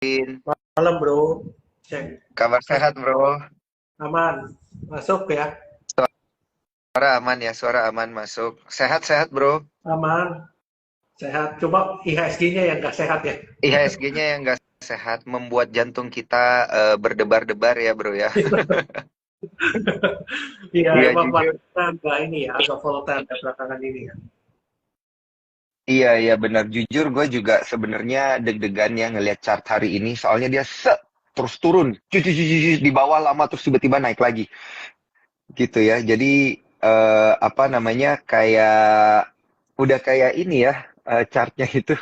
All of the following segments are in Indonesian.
Vin. Malam bro, cek. Kabar Mas, sehat, bro. aman, masuk ya, Suara aman ya, suara aman masuk. Sehat-sehat, bro. aman, sehat. Cuma IHSG-nya yang nggak sehat ya. IHSG-nya yang nggak sehat membuat jantung kita berdebar-debar ya, bro ya. Iya, Iya, emang jujur. marketnya agak ini ya, agak volatile ya belakangan ini ya. Iya, iya benar. Jujur, gue juga sebenarnya deg-degan ya ngelihat chart hari ini. Soalnya dia terus turun, di bawah lama terus tiba-tiba naik lagi, gitu ya. Jadi apa namanya kayak udah kayak ini ya chartnya itu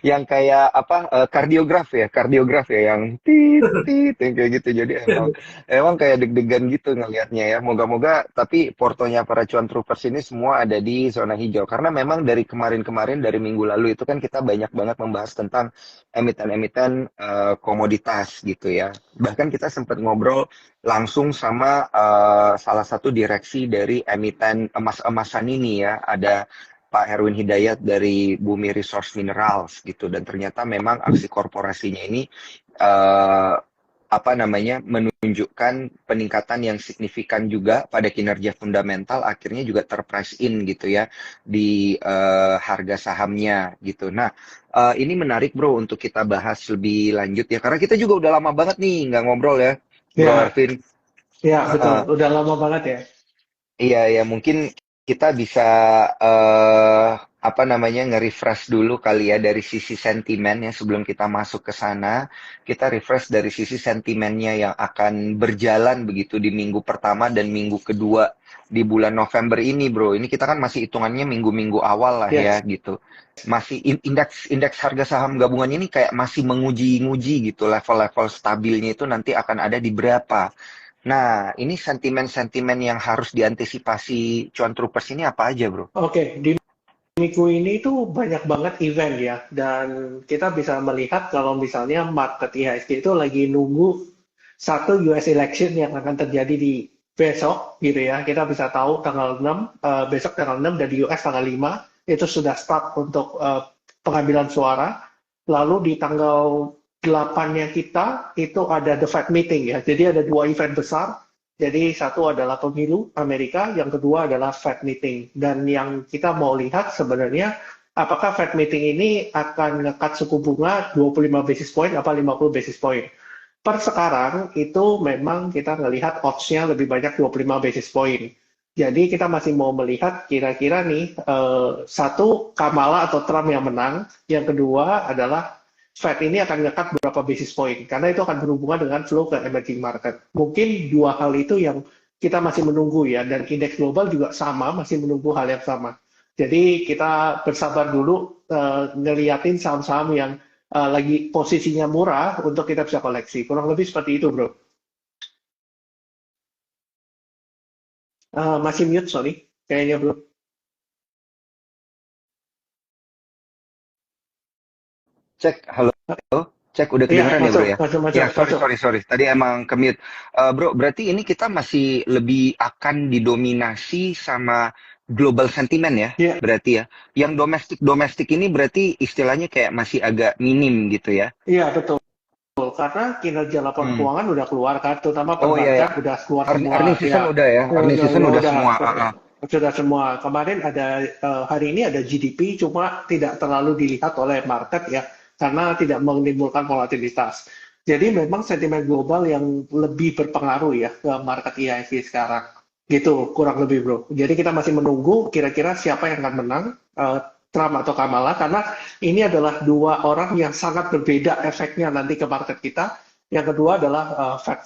yang kayak apa kardiograf ya yang tit tit yang kayak gitu jadi emang kayak deg-degan gitu ngelihatnya ya moga-moga tapi portonya para cuan troopers ini semua ada di zona hijau karena memang dari kemarin-kemarin dari minggu lalu itu kan kita banyak banget membahas tentang emiten-emiten komoditas gitu ya bahkan kita sempat ngobrol langsung sama salah satu direksi dari emiten emas-emasan ini ya ada Pak Herwin Hidayat dari Bumi Resource Minerals gitu dan ternyata memang aksi korporasinya ini eh, apa namanya menunjukkan peningkatan yang signifikan juga pada kinerja fundamental akhirnya juga terprice in gitu ya di harga sahamnya gitu. Nah, ini menarik bro untuk kita bahas lebih lanjut ya karena kita juga udah lama banget nih nggak ngobrol ya, Bro Ya, Arvin. ya betul. Heeh. Udah lama banget ya. Iya, ya mungkin kita bisa apa namanya nge-refresh dulu kali ya dari sisi sentimen ya sebelum kita masuk ke sana. Kita refresh dari sisi sentimennya yang akan berjalan begitu di minggu pertama dan minggu kedua di bulan November ini, Bro. Ini kita kan masih hitungannya minggu-minggu awal lah ya Yes. gitu. Masih indeks indeks harga saham gabungan ini kayak masih menguji-nguji gitu level-level stabilnya itu nanti akan ada di berapa. Nah, ini sentimen-sentimen yang harus diantisipasi cuan troopers ini apa aja, bro? Oke, di minggu ini tuh banyak banget event ya, dan kita bisa melihat kalau misalnya market IHSG itu lagi nunggu satu US election yang akan terjadi di besok gitu ya. Kita bisa tahu tanggal 6, besok tanggal 6 dan di US tanggal 5 itu sudah start untuk pengambilan suara. Lalu di tanggal 8-nya kita itu ada the Fed meeting ya. Jadi ada dua event besar. Jadi satu adalah pemilu Amerika, yang kedua adalah Fed meeting. Dan yang kita mau lihat sebenarnya apakah Fed meeting ini akan ngekat suku bunga 25 basis point apa 50 basis point. Per sekarang itu memang kita ngelihat odds-nya lebih banyak 25 basis point. Jadi kita masih mau melihat kira-kira nih satu Kamala atau Trump yang menang, yang kedua adalah Fed ini akan ngekat berapa basis point karena itu akan berhubungan dengan flow ke emerging market. Mungkin dua hal itu yang kita masih menunggu ya dan indeks global juga sama masih menunggu hal yang sama. Jadi kita bersabar dulu ngeliatin saham-saham yang lagi posisinya murah untuk kita bisa koleksi. Kurang lebih seperti itu, bro. Masih mute, sorry. Kayaknya belum. Cek, halo, cek udah Iya, kedengeran ya, bro masuk, ya? masuk, masuk, Ya, sorry, masuk. sorry, sorry. Tadi emang ke-mute. Bro, berarti ini kita masih lebih akan didominasi sama global sentiment ya, Iya, berarti ya. Yang domestik-domestik ini berarti istilahnya kayak masih agak minim gitu ya. iya betul. Karena kinerja laporan Hmm. keuangan udah keluar kan, terutama Oh iya ya, perbankan udah keluar semua. earning Ya, season udah ya, earning season udah udah, semua. sudah semua. Kemarin ada hari ini ada GDP, cuma tidak terlalu dilihat oleh market ya, karena tidak menimbulkan volatilitas. Jadi memang sentimen global yang lebih berpengaruh ya ke market IISG sekarang. Gitu, kurang lebih bro. Jadi kita masih menunggu kira-kira siapa yang akan menang, Trump atau Kamala, karena ini adalah dua orang yang sangat berbeda efeknya nanti ke market kita. Yang kedua adalah Fed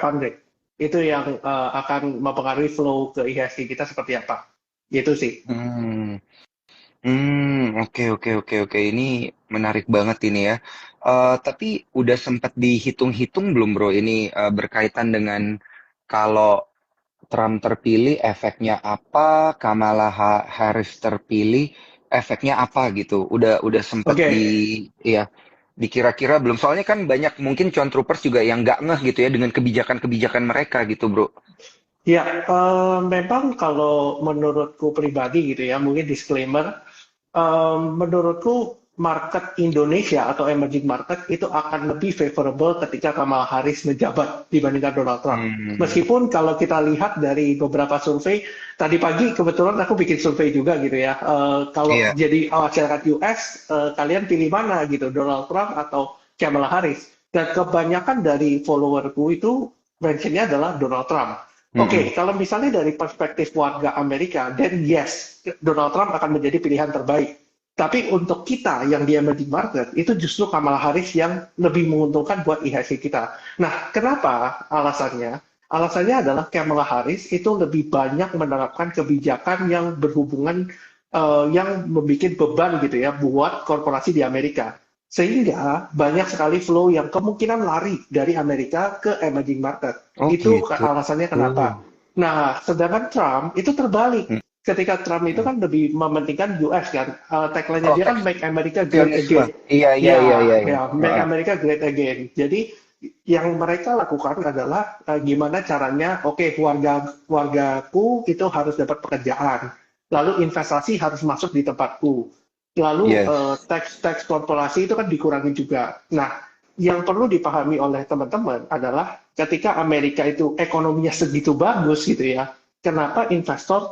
Fund Rate. Itu yang akan mempengaruhi flow ke IHSG kita seperti apa. Gitu sih. Hmm. Oke oke oke oke. Ini menarik banget ini ya. Tapi udah sempat dihitung-hitung belum bro? Ini berkaitan dengan kalau Trump terpilih efeknya apa, Kamala Harris terpilih efeknya apa gitu. Udah sempat Oke, ya dikira-kira belum. Soalnya kan banyak mungkin cuan troopers juga yang nggak ngeh gitu ya dengan kebijakan-kebijakan mereka gitu bro. ya memang kalau menurutku pribadi gitu ya, mungkin disclaimer, menurutku market Indonesia atau emerging market itu akan lebih favorable ketika Kamala Harris menjabat dibandingkan Donald Trump. Hmm. Meskipun kalau kita lihat dari beberapa survei, tadi pagi kebetulan aku bikin survei juga gitu ya. Kalau Iya. jadi masyarakat US, kalian pilih mana gitu, Donald Trump atau Kamala Harris? Dan kebanyakan dari followerku itu mentionnya adalah Donald Trump. Oke, Mm-mm. kalau misalnya dari perspektif warga Amerika, then yes, Donald Trump akan menjadi pilihan terbaik. Tapi untuk kita yang di emerging market, itu justru Kamala Harris yang lebih menguntungkan buat IHSG kita. Nah, kenapa alasannya? Alasannya adalah Kamala Harris itu lebih banyak menerapkan kebijakan yang berhubungan, yang membuat beban gitu ya buat korporasi di Amerika. Sehingga banyak sekali flow yang kemungkinan lari dari Amerika ke emerging market. Oh Itu gitu. alasannya kenapa. Nah, sedangkan Trump itu terbalik. Ketika Trump itu Mm-mm. kan lebih mementingkan US kan, tagline-nya Oh, dia kan Make America Great teksionisme. Again. Iya, iya, iya, iya, Ya, iya. ya, Make Heeh. America Great Again. Jadi yang mereka lakukan adalah gimana caranya, oke, wargaku itu harus dapat pekerjaan, lalu investasi harus masuk di tempatku, lalu Yes. teks korporasi itu kan dikurangi juga. Nah, yang perlu dipahami oleh teman-teman adalah ketika Amerika itu ekonominya segitu bagus gitu ya, kenapa investor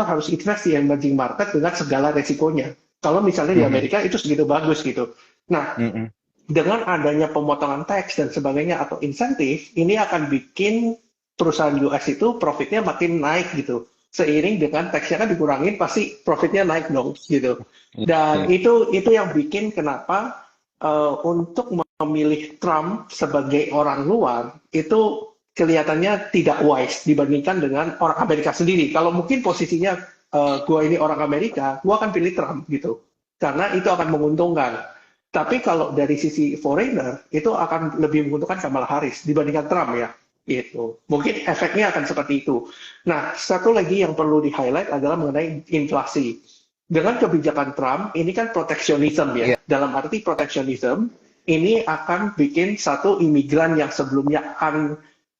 harus invest di emerging market dengan segala resikonya? Kalau misalnya di Mhm. Amerika itu segitu bagus gitu. Nah, Mhm. dengan adanya pemotongan tax dan sebagainya atau insentif, ini akan bikin perusahaan US itu profitnya makin naik gitu. Seiring dengan taxnya kan dikurangin, pasti profitnya naik dong gitu. Dan Iya. itu yang bikin kenapa untuk memilih Trump sebagai orang luar itu kelihatannya tidak wise dibandingkan dengan orang Amerika sendiri. Kalau mungkin posisinya gue ini orang Amerika, gue akan pilih Trump gitu. Karena itu akan menguntungkan. Tapi kalau dari sisi foreigner, itu akan lebih menguntungkan Kamala Harris dibandingkan Trump ya. Gitu. Mungkin efeknya akan seperti itu. Nah, satu lagi yang perlu di-highlight adalah mengenai inflasi. Dengan kebijakan Trump, ini kan proteksionisme ya. Iya. Dalam arti proteksionisme, ini akan bikin satu imigran yang sebelumnya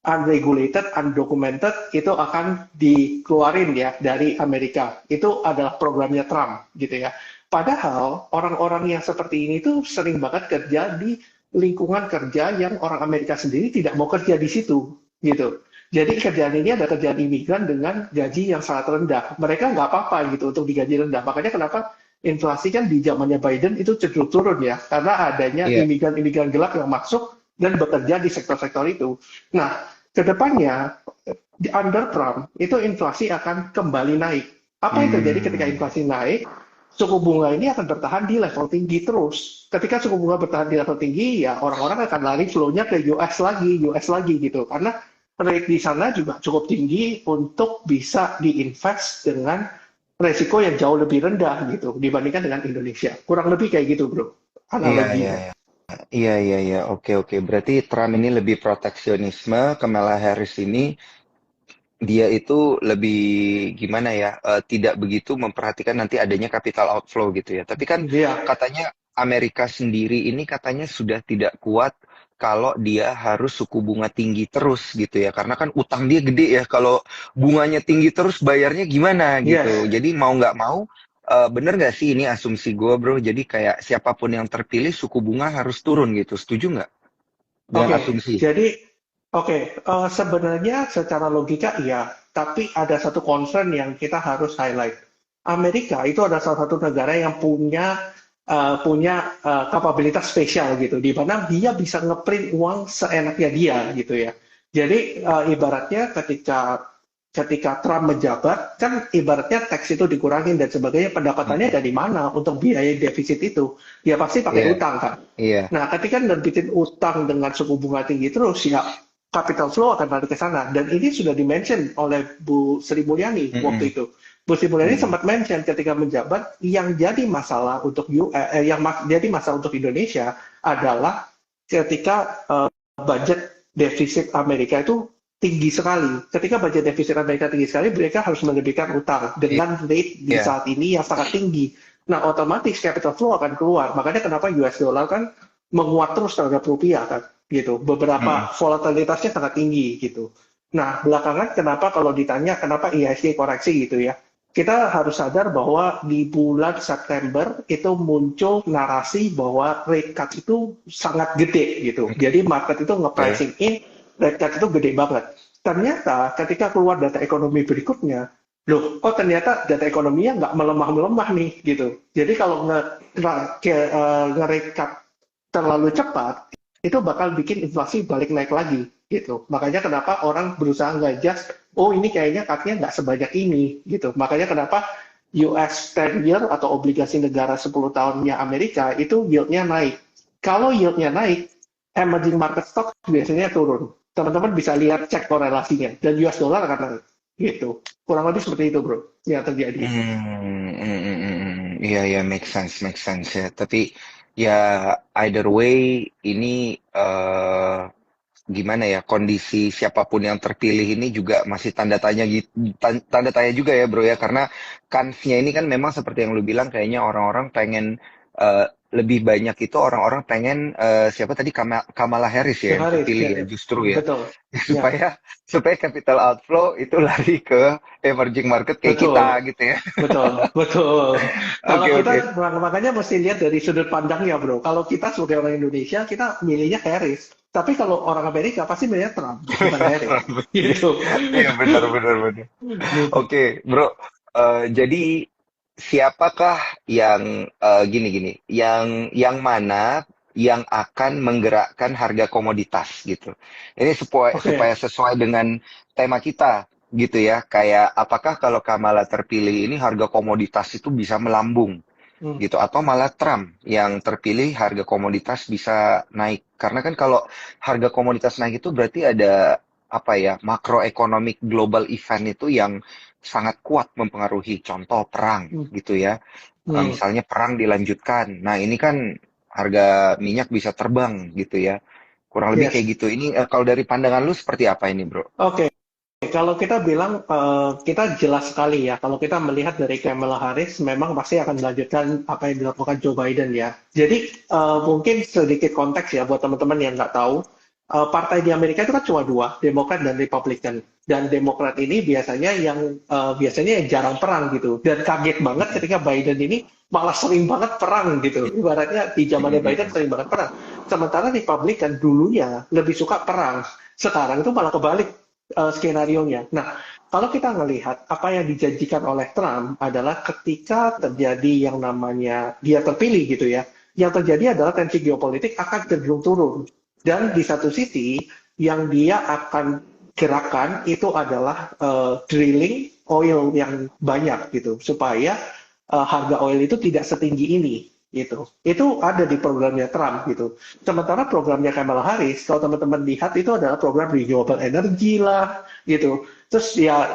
unregulated, undocumented, itu akan dikeluarin ya dari Amerika. Itu adalah programnya Trump gitu ya. Padahal orang-orang yang seperti ini tuh sering banget kerja di lingkungan kerja yang orang Amerika sendiri tidak mau kerja di situ, gitu. Jadi kerjaan ini ada kerjaan imigran dengan gaji yang sangat rendah. Mereka nggak apa-apa gitu untuk digaji rendah. Makanya kenapa inflasi kan di zamannya Biden itu cenderung turun ya, karena adanya Iya. imigran-imigran gelap yang masuk dan bekerja di sektor-sektor itu. Nah, kedepannya di under Trump itu inflasi akan kembali naik. Apa yang terjadi ketika Hmm. inflasi naik? Suku bunga ini akan bertahan di level tinggi terus. Ketika suku bunga bertahan di level tinggi, ya orang-orang akan lari flow-nya ke US lagi gitu. Karena rate di sana juga cukup tinggi untuk bisa diinvest dengan resiko yang jauh lebih rendah gitu dibandingkan dengan Indonesia. Kurang lebih kayak gitu, bro, Iya, iya, analoginya. iya. Iya, iya, iya. Oke, oke. Berarti Trump ini lebih proteksionisme, Kamala Harris ini dia itu lebih gimana ya? Tidak begitu memperhatikan nanti adanya capital outflow gitu ya. Tapi kan Iya, katanya Amerika sendiri ini katanya sudah tidak kuat kalau dia harus suku bunga tinggi terus gitu ya. Karena kan utang dia gede ya. Kalau bunganya tinggi terus bayarnya gimana gitu. yes. Jadi mau nggak mau, bener nggak sih ini asumsi gue bro? Jadi kayak siapapun yang terpilih suku bunga harus turun gitu. Setuju nggak dengan Oke, asumsi? sebenarnya secara logika iya, tapi ada satu concern yang kita harus highlight. Amerika itu adalah salah satu negara yang punya kapabilitas spesial gitu, di mana dia bisa ngeprint uang seenaknya dia gitu ya. Jadi ibaratnya ketika Trump menjabat, kan ibaratnya teks itu dikurangin dan sebagainya, pendapatannya Mm-mm. dari mana untuk biaya defisit itu? Ya pasti pakai Iya, utang kan. iya. Nah, ketika nerbitin utang dengan suku bunga tinggi terus, ya capital flow akan balik ke sana. Dan ini sudah dimention oleh Bu Sri Mulyani waktu Mm-mm. itu. Bu Sri Mulyani Mm-mm. sempat mention ketika menjabat yang jadi masalah untuk jadi masalah untuk Indonesia adalah ketika budget defisit Amerika itu tinggi sekali. Ketika budget defisit Amerika tinggi sekali, mereka harus menerbitkan utang dengan rate di Iya. saat ini yang sangat tinggi. Nah, otomatis capital flow akan keluar. Makanya kenapa US dollar kan menguat terus terhadap rupiah kan, gitu. Mm-mm. Beberapa volatilitasnya sangat tinggi gitu. Nah, belakangan kenapa kalau ditanya kenapa IHSG koreksi gitu ya? kita harus sadar bahwa di bulan September itu muncul narasi bahwa rate cut itu sangat gede gitu. Jadi market itu Oke. nge-pricing in rate cut itu gede banget. Ternyata ketika keluar data ekonomi berikutnya, loh kok ternyata data ekonominya nggak melemah-melemah nih gitu. Jadi kalau nge-rate cut terlalu cepat, itu bakal bikin inflasi balik naik lagi gitu. Makanya kenapa orang berusaha nge-adjust, oh ini kayaknya cut-nya nggak sebanyak ini gitu. Makanya kenapa US 10 year atau obligasi negara 10 tahunnya Amerika itu yield-nya naik. Kalau yield-nya naik, emerging market stock biasanya turun. Teman-teman bisa lihat cek korelasinya dan US dollar akan naik gitu. Kurang lebih seperti itu bro yang terjadi. Iya ya, make sense ya. Tapi ya either way ini gimana ya, kondisi siapapun yang terpilih ini juga masih tanda tanya gitu, tanda tanya juga ya bro ya, karena kansnya ini kan memang seperti yang lu bilang, kayaknya orang-orang pengen lebih banyak itu orang-orang pengen siapa tadi, Kamala Harris ya yang Haris, terpilih ya, ya ya. justru ya, Betul. Ya, supaya supaya capital outflow itu lari ke emerging market kayak kita betul. gitu ya. Betul, betul. Kalau Oke oke. kita makanya mesti lihat dari sudut pandangnya, bro. Kalau kita sebagai orang Indonesia, kita milihnya Harris. Tapi kalau orang Amerika pasti milihnya Trump, bukan Harris. Gitu. Iya benar benar benar. Gitu. Oke, bro. Jadi siapakah yang gini-gini, yang mana yang akan menggerakkan harga komoditas gitu? Ini supaya Oke. sesuai dengan tema kita gitu ya. Kayak apakah kalau Kamala terpilih ini harga komoditas itu bisa melambung Hmm. gitu, atau malah Trump yang terpilih harga komoditas bisa naik? Karena kan kalau harga komoditas naik itu berarti ada apa ya, makroekonomik global event itu yang sangat kuat mempengaruhi, contoh perang Hmm. gitu ya. Hmm. Misalnya perang dilanjutkan, nah ini kan harga minyak bisa terbang gitu ya, kurang lebih kayak Yes. gitu. Ini kalau dari pandangan lu seperti apa ini bro? Oke. Kalau kita bilang, kita jelas sekali ya, kalau kita melihat dari Kamala Harris, memang pasti akan melanjutkan apa yang dilakukan Joe Biden ya. Jadi, mungkin sedikit konteks ya buat teman-teman yang nggak tahu, partai di Amerika itu kan cuma dua, Demokrat dan Republikan. Dan Demokrat ini biasanya yang jarang perang gitu. Dan kaget banget ketika Biden ini malah sering banget perang gitu. Ibaratnya di zamannya Biden sering banget perang. Sementara Republikan dulunya lebih suka perang. Sekarang itu malah kebalik skenarionya. Nah, kalau kita melihat apa yang dijanjikan oleh Trump adalah ketika terjadi yang namanya dia terpilih gitu ya, yang terjadi adalah tensi geopolitik akan cenderung turun. Dan di satu sisi yang dia akan gerakan itu adalah drilling oil yang banyak gitu supaya harga oil itu tidak setinggi ini gitu. Itu ada di programnya Trump gitu. Sementara programnya Kamala Harris, kalau teman-teman lihat itu adalah program renewable energy lah gitu. Terus ya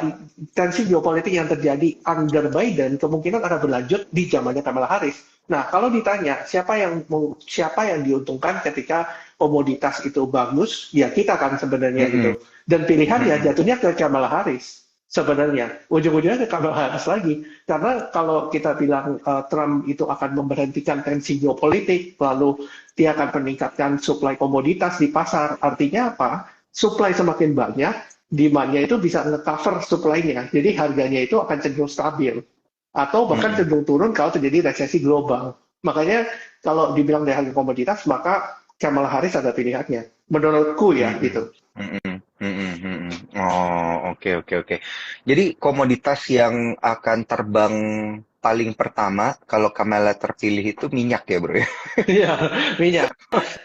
tensi geopolitik yang terjadi under Biden kemungkinan akan berlanjut di zamannya Kamala Harris. Nah, kalau ditanya siapa yang diuntungkan ketika komoditas itu bagus, ya kita kan sebenarnya Mm-mm, gitu. Dan pilihannya mm-mm, jatuhnya ke Kamala Harris sebenarnya. Ujung-ujungnya ke Kamala Harris lagi. Karena kalau kita bilang Trump itu akan memberhentikan tensi geopolitik, lalu dia akan meningkatkan suplai komoditas di pasar. Artinya apa? Suplai semakin banyak, demand-nya itu bisa nge-cover supply-nya. Jadi harganya itu akan cenderung stabil. Atau bahkan mm-mm, cenderung turun kalau terjadi resesi global. Makanya kalau dibilang dari harga komoditas, maka Kamala Harris ada pilihannya. Menurutku ya, mm-mm, gitu. mm-mm, mm-mm, mm-mm. Oh, oke oke oke. Jadi komoditas yang akan terbang paling pertama kalau Kamala terpilih itu minyak ya bro ya? Iya, minyak.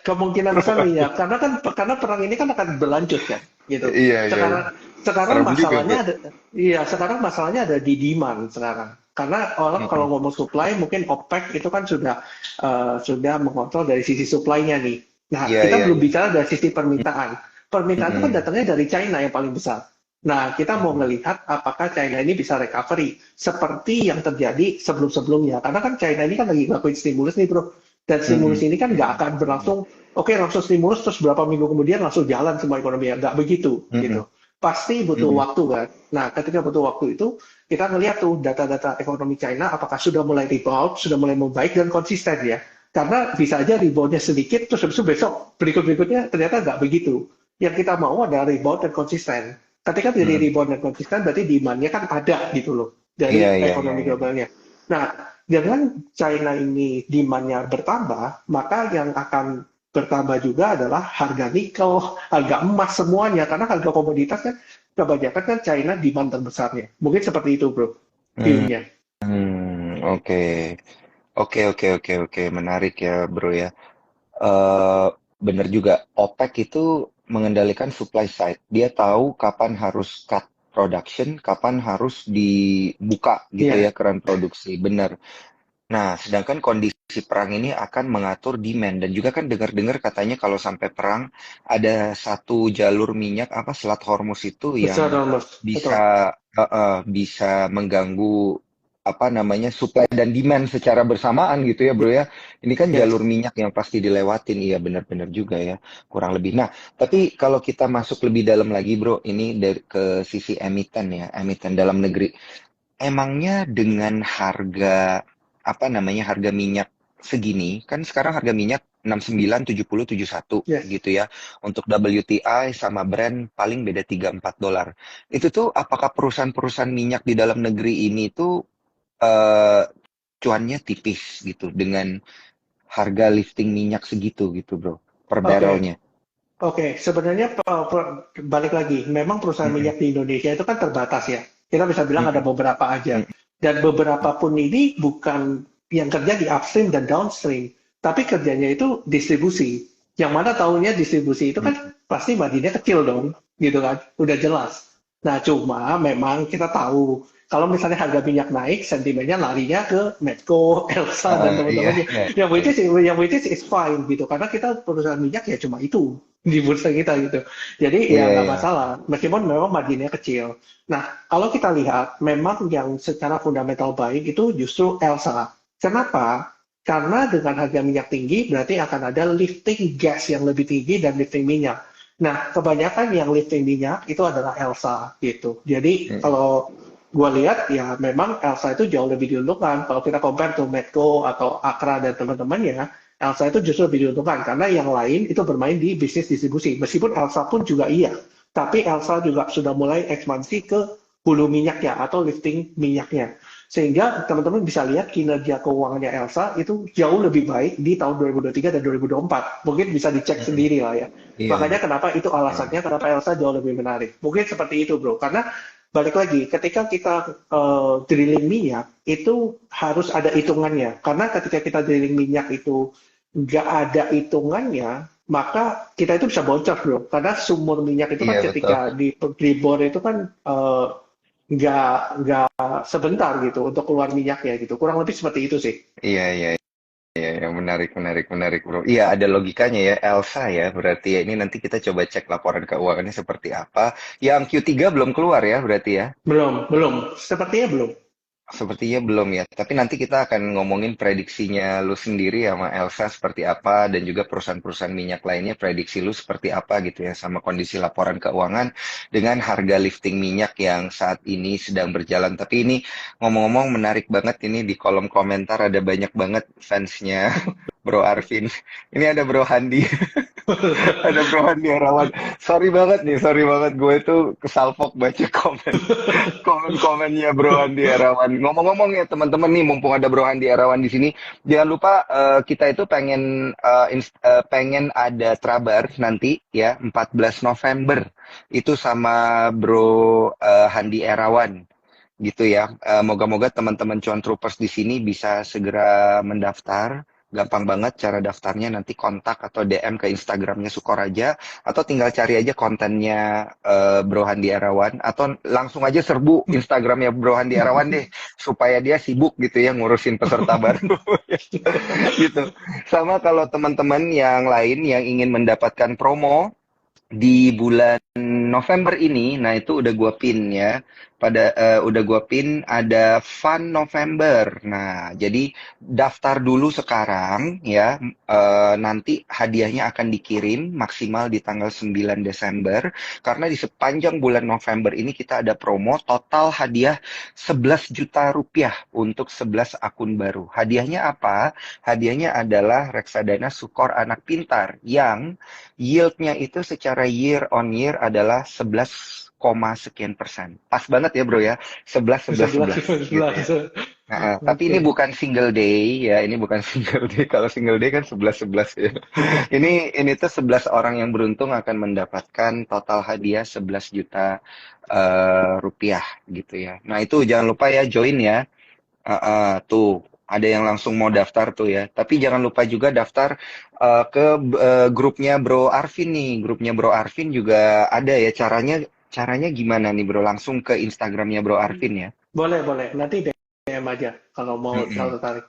Kemungkinan besar minyak. Karena perang ini kan akan berlanjut kan, gitu. Iya iya iya. Sekarang sekarang Serem juga masalahnya bro. ada, iya sekarang masalahnya ada di demand sekarang. Karena orang kalau Mm-mm, ngomong supply mungkin OPEC itu kan sudah mengontrol dari sisi supply-nya nih. Nah, iya kita iya belum iya. bicara dari sisi permintaan. Permintaan itu kan Mm-mm, datangnya dari China yang paling besar. Nah, kita mau mm-mm, melihat apakah China ini bisa recovery seperti yang terjadi sebelum-sebelumnya. Karena kan China ini kan lagi ngelakuin stimulus nih, bro. Dan stimulus mm-mm, ini kan nggak mm-mm, akan berlangsung, oke langsung stimulus terus berapa minggu kemudian langsung jalan semua ekonomi. Nggak begitu, mm-mm, gitu. Pasti butuh mm-mm, waktu kan. Nah, ketika butuh waktu itu, kita ngelihat tuh data-data ekonomi China apakah sudah mulai rebound, sudah mulai membaik dan konsisten ya. Karena bisa aja reboundnya sedikit, terus habis itu besok berikut-berikutnya ternyata nggak begitu. Yang kita mau adalah rebound dan konsisten. Ketika menjadi mm-mm. rebound dan konsisten, berarti demand-nya kan ada gitu loh. Iya, dari iya, iya, ekonomi iya. globalnya. Nah, dengan China ini demand-nya bertambah, maka yang akan bertambah juga adalah harga nikel, harga emas semuanya, karena harga komoditas kan kebanyakan kan China demand terbesarnya. Mungkin seperti itu, bro, Hmm, view-nya. oke. Oke, oke, oke, oke. Menarik ya, bro ya. Eh bener juga, OPEC itu mengendalikan supply side. Dia tahu kapan harus cut production, kapan harus dibuka gitu ya Iya, keran produksi. Bener. Nah, sedangkan kondisi perang ini akan mengatur demand dan juga kan dengar-dengar katanya kalau sampai perang ada satu jalur minyak apa Selat Hormuz itu yang betul, betul. bisa mengganggu apa namanya supply dan demand secara bersamaan gitu ya bro ya. Ini kan Yes. jalur minyak yang pasti dilewatin, iya benar-benar juga ya kurang lebih. Nah, tapi kalau kita masuk lebih dalam lagi bro, ini dari ke sisi emiten ya, emiten dalam negeri. Emangnya dengan harga apa namanya harga minyak segini kan sekarang harga minyak 69, 70, 71 Yes. gitu ya. Untuk WTI sama Brent paling beda 3-4 dolar. Itu tuh apakah perusahaan-perusahaan minyak di dalam negeri ini tuh eh, cuannya tipis gitu dengan harga lifting minyak segitu gitu bro per Oke, barrelnya. oke. Sebenarnya balik lagi, memang perusahaan Mm-mm, minyak di Indonesia itu kan terbatas ya. Kita bisa bilang ada mm-mm, beberapa aja. mm-mm. Dan beberapa pun ini bukan yang kerja di upstream dan downstream, tapi kerjanya itu distribusi. Yang mana tahunya distribusi itu kan pasti marginnya kecil dong, gitu kan? Udah jelas. Nah, cuma memang kita tahu kalau misalnya harga minyak naik, sentimennya larinya ke Medco, Elsa dan Iya, teman-temannya. iya, iya. Yang which is is fine gitu, karena kita perusahaan minyak ya cuma itu di bursa kita gitu. Jadi ya Iya, nggak iya. masalah, meskipun memang marginnya kecil. Nah, kalau kita lihat, memang yang secara fundamental baik itu justru Elsa. Kenapa? Karena dengan harga minyak tinggi, berarti akan ada lifting gas yang lebih tinggi dan lifting minyak. Nah, kebanyakan yang lifting minyak itu adalah Elsa gitu. Jadi Mm-mm. kalau gue lihat ya memang Elsa itu jauh lebih diuntungkan. Kalau kita compare to Medco atau Akra dan teman-temannya, Elsa itu justru lebih diuntungkan karena yang lain itu bermain di bisnis distribusi. Meskipun Elsa pun juga iya, tapi Elsa juga sudah mulai ekspansi ke hulu minyaknya atau lifting minyaknya. Sehingga teman-teman bisa lihat kinerja keuangannya Elsa itu jauh lebih baik di tahun 2023 dan 2024. Mungkin bisa dicek Mm-mm. sendiri lah ya. Iya, Makanya iya. kenapa itu alasannya kenapa Elsa jauh lebih menarik. Mungkin seperti itu bro. Karena balik lagi, ketika kita drilling minyak, itu harus ada hitungannya. Karena ketika kita drilling minyak itu nggak ada hitungannya, maka kita itu bisa bocor, bro. Karena sumur minyak itu kan Iya, betul. ketika di bor itu kan nggak sebentar gitu untuk keluar minyaknya gitu. Kurang lebih seperti itu sih. Iya, iya, iya, iya. Menarik, menarik, menarik, bro. Iya, ada logikanya ya. Elsa ya, berarti ya. Ini nanti kita coba cek laporan keuangannya seperti apa. Yang Q3 belum keluar ya, berarti ya. Belum, belum. Sepertinya belum. Sepertinya belum ya, tapi nanti kita akan ngomongin prediksinya lu sendiri sama Elsa seperti apa dan juga perusahaan-perusahaan minyak lainnya prediksi lu seperti apa gitu ya sama kondisi laporan keuangan dengan harga lifting minyak yang saat ini sedang berjalan. Tapi ini ngomong-ngomong menarik banget ini di kolom komentar ada banyak banget fansnya Bro Arvin. Ini ada Bro Handi. Ada Bro Handi Arawan. Sorry banget gue tuh kesalpok baca komen-komennya Bro Handi Arawan. Ngomong-ngomong ya teman-teman nih, mumpung ada Bro Handi Arawan di sini, jangan lupa kita itu pengen ada Trabar nanti ya 14 November itu sama Bro Handi Arawan gitu ya. Moga-moga teman-teman Cuan Troopers di sini bisa segera mendaftar. Gampang banget cara daftarnya nanti kontak atau DM ke Instagramnya Sukoraja atau tinggal cari aja kontennya Bro Handi Arawan atau langsung aja serbu Instagramnya Bro Handi Arawan deh supaya dia sibuk gitu ya ngurusin peserta baru gitu. Sama kalau teman-teman yang lain yang ingin mendapatkan promo di bulan November ini, nah itu udah gua pin ya. Udah gua pin ada Fun November. Nah, jadi daftar dulu sekarang ya. Nanti hadiahnya akan dikirim maksimal di tanggal 9 Desember karena di sepanjang bulan November ini kita ada promo total hadiah 11 juta rupiah untuk 11 akun baru. Hadiahnya apa? Hadiahnya adalah reksadana Sukor Anak Pintar yang yieldnya itu secara year on year adalah 11,5%. sekian persen. Pas banget ya bro ya, 11, 11, 11, 11 gitu 11. ya. Nah, tapi ini Oke. bukan single day ya, ini bukan single day. Kalau single day kan 11, 11 ya. Ini tuh 11 orang yang beruntung akan mendapatkan total hadiah 11 juta rupiah gitu ya. Nah itu jangan lupa ya join ya. Tuh, ada yang langsung mau daftar tuh ya. Tapi jangan lupa juga daftar ke grupnya Bro Arvin nih. Grupnya Bro Arvin juga ada ya. Caranya gimana nih Bro? Langsung ke Instagramnya Bro Arvin ya. Boleh, boleh. Nanti DM aja kalau mau kalau Mm-mm. tertarik.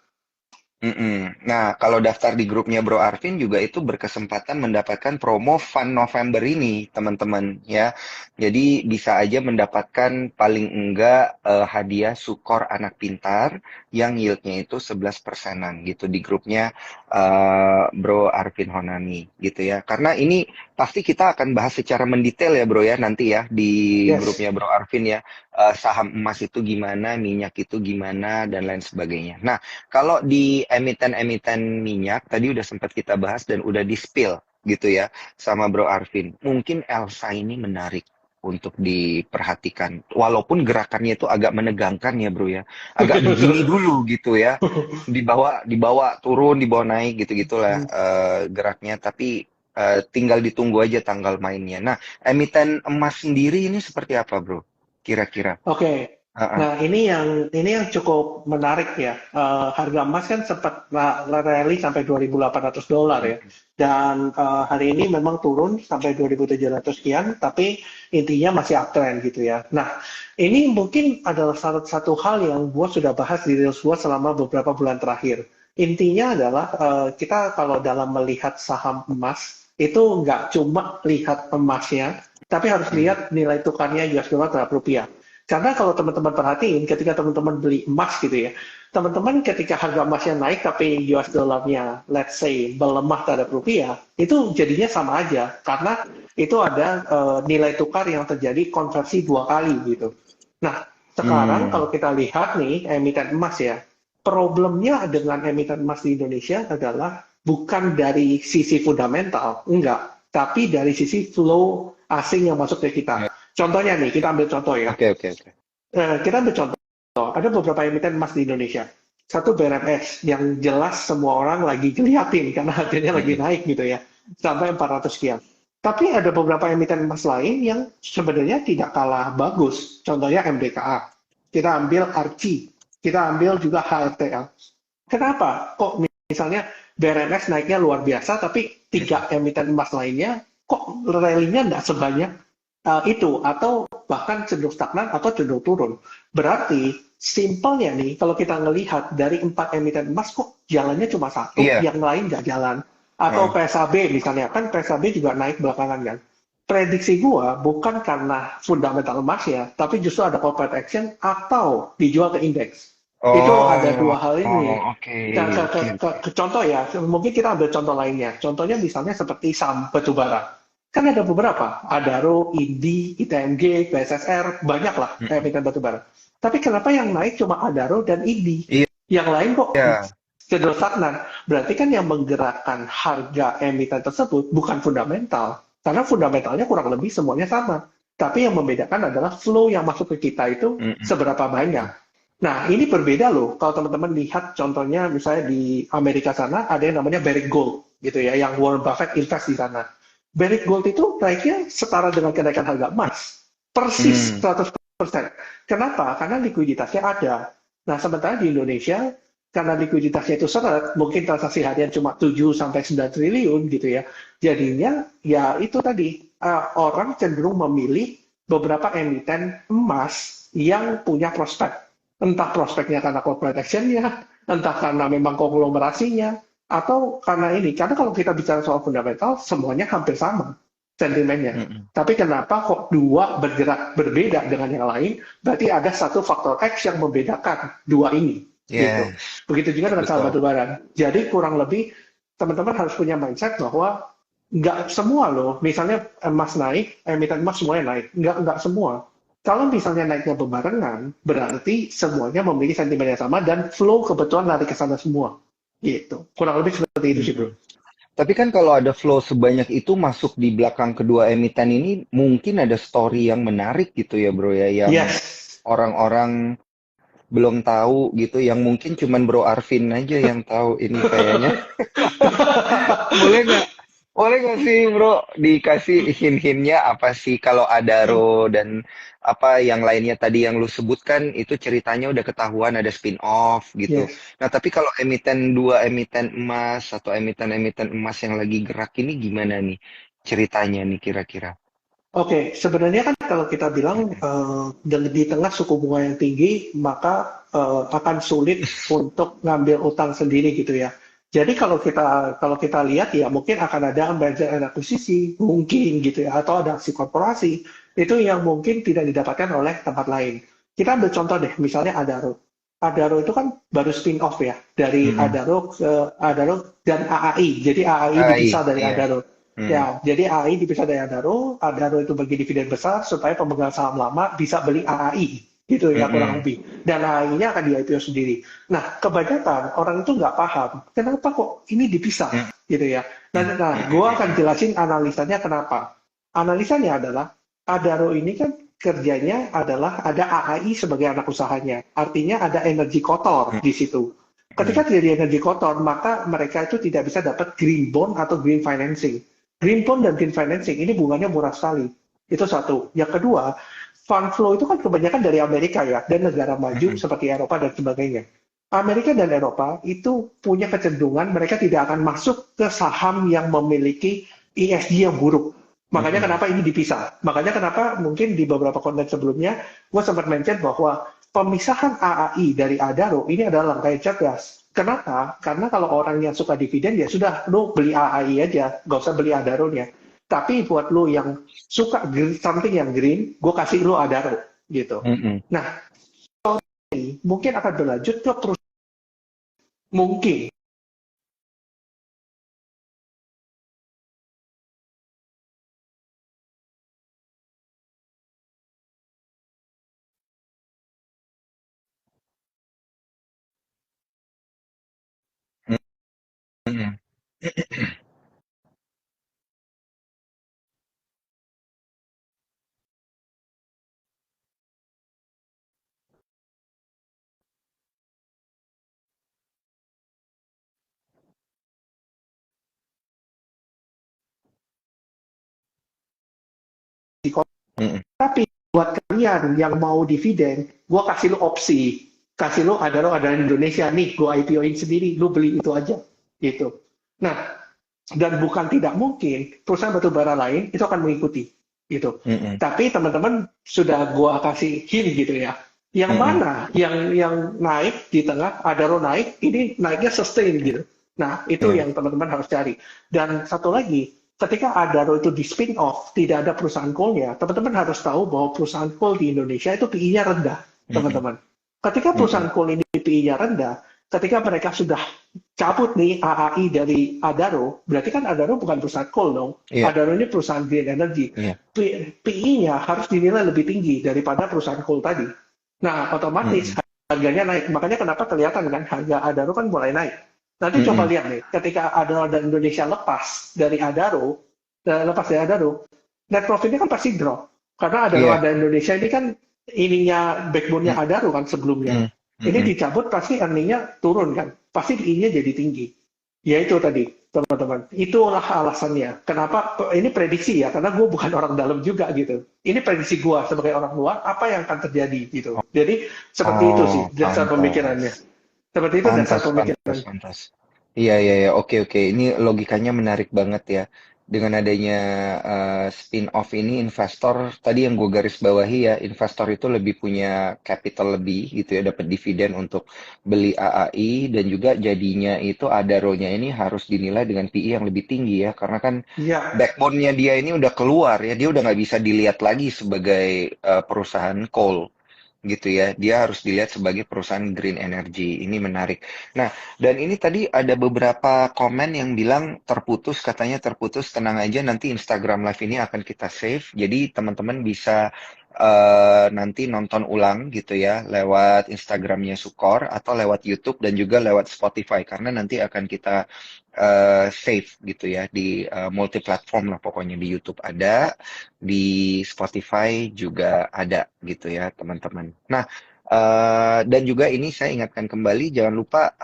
Nah, kalau daftar di grupnya Bro Arvin juga itu berkesempatan mendapatkan promo Fun November ini, teman-teman ya. Jadi bisa aja mendapatkan paling enggak hadiah Sukor Anak Pintar yang yieldnya itu 11%-an gitu di grupnya Bro Arvin Honani gitu ya. Karena ini pasti kita akan bahas secara mendetail ya Bro ya nanti ya di Yes. grupnya Bro Arvin ya. Saham emas itu gimana, minyak itu gimana dan lain sebagainya. Nah, kalau di emiten-emiten minyak, tadi udah sempat kita bahas dan udah di-spill gitu ya sama Bro Arvin. Mungkin Elsa ini menarik untuk diperhatikan. Walaupun gerakannya itu agak menegangkan ya Bro ya. Agak begini dulu gitu ya. Dibawa turun, dibawa naik gitu-gitulah geraknya. Tapi tinggal ditunggu aja tanggal mainnya. Nah, emiten emas sendiri ini seperti apa Bro? Kira-kira. Oke. Heeh. Nah, ini yang cukup menarik ya. Harga emas kan sempat rally sampai $2.800 ya. Dan hari ini memang turun sampai 2.700 sekian, tapi intinya masih uptrend gitu ya. Nah, ini mungkin adalah salah satu hal yang gua sudah bahas di Reels gua selama beberapa bulan terakhir. Intinya adalah kita kalau dalam melihat saham emas itu nggak cuma lihat emasnya, tapi harus Hmm. lihat nilai tukarnya US dollar terhadap rupiah. Karena kalau teman-teman perhatiin, ketika teman-teman beli emas gitu ya, teman-teman ketika harga emasnya naik tapi US dollarnya, let's say, melemah terhadap rupiah, itu jadinya sama aja. Karena itu ada nilai tukar yang terjadi konversi dua kali gitu. Nah, sekarang Hmm. kalau kita lihat nih emiten emas ya, problemnya dengan emiten emas di Indonesia adalah bukan dari sisi fundamental, enggak, tapi dari sisi flow asing yang masuk ke kita. Ya. Contohnya nih, kita ambil contoh ya. Oke, oke, oke. Kita ambil contoh, ada beberapa emiten emas di Indonesia. Satu BRMS yang jelas semua orang lagi ngeliatin karena harganya lagi Mm-mm. naik gitu ya, sampai 400 sekian. Tapi ada beberapa emiten emas lain yang sebenarnya tidak kalah bagus. Contohnya MDKA. Kita ambil ARCI, kita ambil juga HRTL. Kenapa? Kok misalnya BRMS naiknya luar biasa, tapi tiga emiten emas lainnya kok rally-nya nggak sebanyak itu, atau bahkan cenderung stagnan atau cenderung turun. Berarti simpelnya nih, kalau kita ngelihat dari 4 emiten emas kok jalannya cuma satu, Iya. yang lain nggak jalan. Atau Heeh. PSAB misalnya, kan PSAB juga naik belakangan kan. Prediksi gua bukan karena fundamental emas ya, tapi justru ada corporate action atau dijual ke indeks. Itu ada Oh, dua hal ini. oke, oke, oke. Contoh ya, mungkin kita ambil contoh lainnya. Contohnya misalnya seperti saham batubara. Kan ada beberapa, Adaro, INDI, ITMG, BSSR, banyak lah Mm-mm. emiten batubara. Tapi kenapa yang naik cuma Adaro dan INDI? Iya, Yang lain kok iya. cenderung stagnan. Berarti kan yang menggerakkan harga emiten tersebut bukan fundamental. Karena fundamentalnya kurang lebih semuanya sama. Tapi yang membedakan adalah flow yang masuk ke kita itu Mm-mm. seberapa banyak. Nah, ini berbeda loh. Kalau teman-teman lihat contohnya misalnya di Amerika sana ada yang namanya Barrick Gold gitu ya, yang Warren Buffett invest di sana. Barrick Gold itu naiknya setara dengan kenaikan harga emas. Persis Hmm. 100%. Kenapa? Karena likuiditasnya ada. Nah, sementara di Indonesia, karena likuiditasnya itu seret, mungkin transaksi harian cuma 7 sampai 9 triliun gitu ya. Jadinya, ya itu tadi, orang cenderung memilih beberapa emiten emas yang punya prospek. Entah prospeknya karena corporate action-nya, entah karena memang konglomerasinya, atau karena ini. Karena kalau kita bicara soal fundamental, semuanya hampir sama sentimennya. Mm-mm. Tapi kenapa kok dua bergerak berbeda dengan yang lain? Berarti ada satu faktor X yang membedakan dua ini. Gitu. Yes, Begitu juga dengan saham betul. batubara. Jadi kurang lebih teman-teman harus punya mindset bahwa nggak semua loh. Misalnya emas naik, emiten emas semuanya naik. Nggak semua. Kalau misalnya naiknya berbarengan, berarti semuanya memiliki sentimen yang sama dan flow kebetulan lari ke sana semua. Gitu. Kurang lebih seperti itu sih, bro. Mm-mm. Tapi kan kalau ada flow sebanyak itu masuk di belakang kedua emiten ini, mungkin ada story yang menarik gitu ya bro ya, yang Yes. orang-orang belum tahu gitu, yang mungkin cuman Bro Arvin aja yang tahu ini kayaknya. Boleh nggak? Boleh nggak sih bro dikasih hint-hintnya apa sih kalau Adaro dan apa yang lainnya tadi yang lu sebutkan itu ceritanya udah ketahuan ada spin-off gitu. Yes. Nah tapi kalau emiten dua emiten emas atau emiten-emiten emas yang lagi gerak ini gimana nih ceritanya nih kira-kira? Oke, sebenarnya kan kalau kita bilang dan di tengah suku bunga yang tinggi, maka akan sulit untuk ngambil utang sendiri gitu ya. Jadi kalau kita lihat ya mungkin akan ada merger and akuisisi, mungkin gitu ya, atau ada aksi korporasi itu yang mungkin tidak didapatkan oleh tempat lain. Kita ambil contoh deh, misalnya Adaro. Adaro itu kan baru spin off ya dari Mm-mm. Adaro dan AAI. Jadi AAI dipisah AI, dari iya. Adaro. Mm. Ya, jadi AAI dipisah dari Adaro, Adaro itu bagi dividen besar supaya pemegang saham lama bisa beli AAI, gitu ya kurang Mm-mm. lebih. Dan AAI-nya akan di IPO sendiri. Nah, kebanyakan orang itu nggak paham, kenapa kok ini dipisah, gitu ya. Nah, gue Mm-mm. akan jelasin analisanya kenapa. Analisanya adalah, Adaro ini kan kerjanya adalah ada AAI sebagai anak usahanya. Artinya ada energi kotor di situ. Ketika Mm-mm. terjadi energi kotor, maka mereka itu tidak bisa dapat green bond atau green financing. Green bond dan green financing ini bunganya murah sekali. Itu satu. Yang kedua, fund flow itu kan kebanyakan dari Amerika ya, dan negara maju Mm-mm. seperti Eropa dan sebagainya. Amerika dan Eropa itu punya kecenderungan mereka tidak akan masuk ke saham yang memiliki ESG yang buruk. Makanya Mm-mm. kenapa ini dipisah. Makanya kenapa mungkin di beberapa konten sebelumnya gue sempat mention bahwa pemisahan AAI dari Adaro ini adalah langkah yang cerdas. Kenapa? Karena kalau orang yang suka dividen ya sudah, lu beli AAI aja, gak usah beli Adaro-nya. Tapi buat lu yang suka something yang green, gue kasih lu Adaro gitu. Mm-mm. Nah, ini mungkin akan berlanjut ke perusahaan mungkin. Mm-mm. Mm-mm. Tapi buat kalian yang mau dividen, gue kasih lu opsi. Kasih lu ada Indonesia nih, gue IPO-in sendiri, lu beli itu aja. Gitu. Nah, dan bukan tidak mungkin perusahaan batubara lain itu akan mengikuti. Gitu. Mm-mm. Tapi teman-teman sudah gue kasih hint gitu ya. Yang Mm-mm. mana yang naik di tengah, Adaro naik, ini naiknya sustain gitu. Nah, itu Iya. yang teman-teman harus cari. Dan satu lagi, ketika Adaro itu di spin off, tidak ada perusahaan coal-nya, teman-teman harus tahu bahwa perusahaan coal di Indonesia itu PI-nya rendah, Mm-mm. teman-teman. Ketika Mm-mm. perusahaan coal ini PI-nya rendah, ketika mereka sudah cabut nih AAI dari Adaro, berarti kan Adaro bukan perusahaan coal dong. Iya. Adaro ini perusahaan green energy. Iya. PI-nya harus dinilai lebih tinggi daripada perusahaan coal tadi. Nah, otomatis Mm-mm. harganya naik. Makanya kenapa kelihatan kan harga Adaro kan mulai naik. Nanti coba Mm-mm. lihat nih, ketika Adaro dan Indonesia lepas dari Adaro, net profitnya kan pasti drop. Karena Adaro Iya. dan Indonesia ini kan ininya backbone-nya Mm. Adaro kan sebelumnya. Mm. Ini Mm-mm. dicabut pasti earning-nya turun kan. Pasti PI-nya jadi tinggi. Ya itu tadi, teman-teman. Itulah alasannya. Kenapa, ini prediksi ya, karena gue bukan orang dalam juga gitu. Ini prediksi gue sebagai orang luar, apa yang akan terjadi gitu. Jadi seperti itu sih Oh, dasar pemikirannya. pantas. Seperti itu dasar Pantas, pantas, pemikiran. pantas. Iya, iya, iya. Oke, oke. Ini logikanya menarik banget ya. Dengan adanya spin-off ini, investor, tadi yang gue garis bawahi ya, investor itu lebih punya capital lebih gitu ya, dapat dividen untuk beli AAI, dan juga jadinya itu Adaro-nya ini harus dinilai dengan PI yang lebih tinggi ya, karena kan Ya, backbone-nya dia ini udah keluar ya, dia udah nggak bisa dilihat lagi sebagai perusahaan coal gitu ya. Dia harus dilihat sebagai perusahaan green energy. Ini menarik. Nah, dan ini tadi ada beberapa komen yang bilang terputus, katanya terputus. Tenang aja, nanti Instagram Live ini akan kita save. Jadi teman-teman bisa nanti nonton ulang gitu ya lewat Instagramnya Sukor atau lewat YouTube dan juga lewat Spotify karena nanti akan kita save gitu ya di multi platform lah pokoknya di YouTube ada, di Spotify juga ada gitu ya teman-teman. Nah, dan juga ini saya ingatkan kembali jangan lupa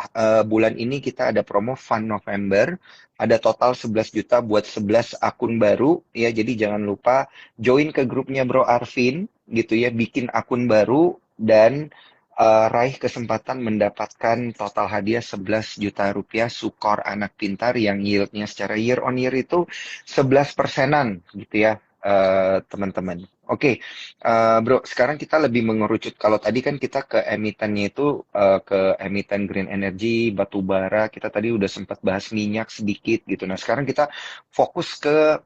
bulan ini kita ada promo Fun November, ada total 11 juta buat 11 akun baru ya. Jadi jangan lupa join ke grupnya Bro Arvin gitu ya, bikin akun baru dan raih kesempatan mendapatkan total hadiah 11 juta rupiah Sukor Anak Pintar yang yieldnya secara year on year itu 11 persenan gitu ya teman-teman. Oke, Bro, sekarang kita lebih mengerucut. Kalau tadi kan kita ke emitennya itu ke emiten green energy, batu bara. Kita tadi udah sempat bahas minyak sedikit gitu. Nah, sekarang kita fokus ke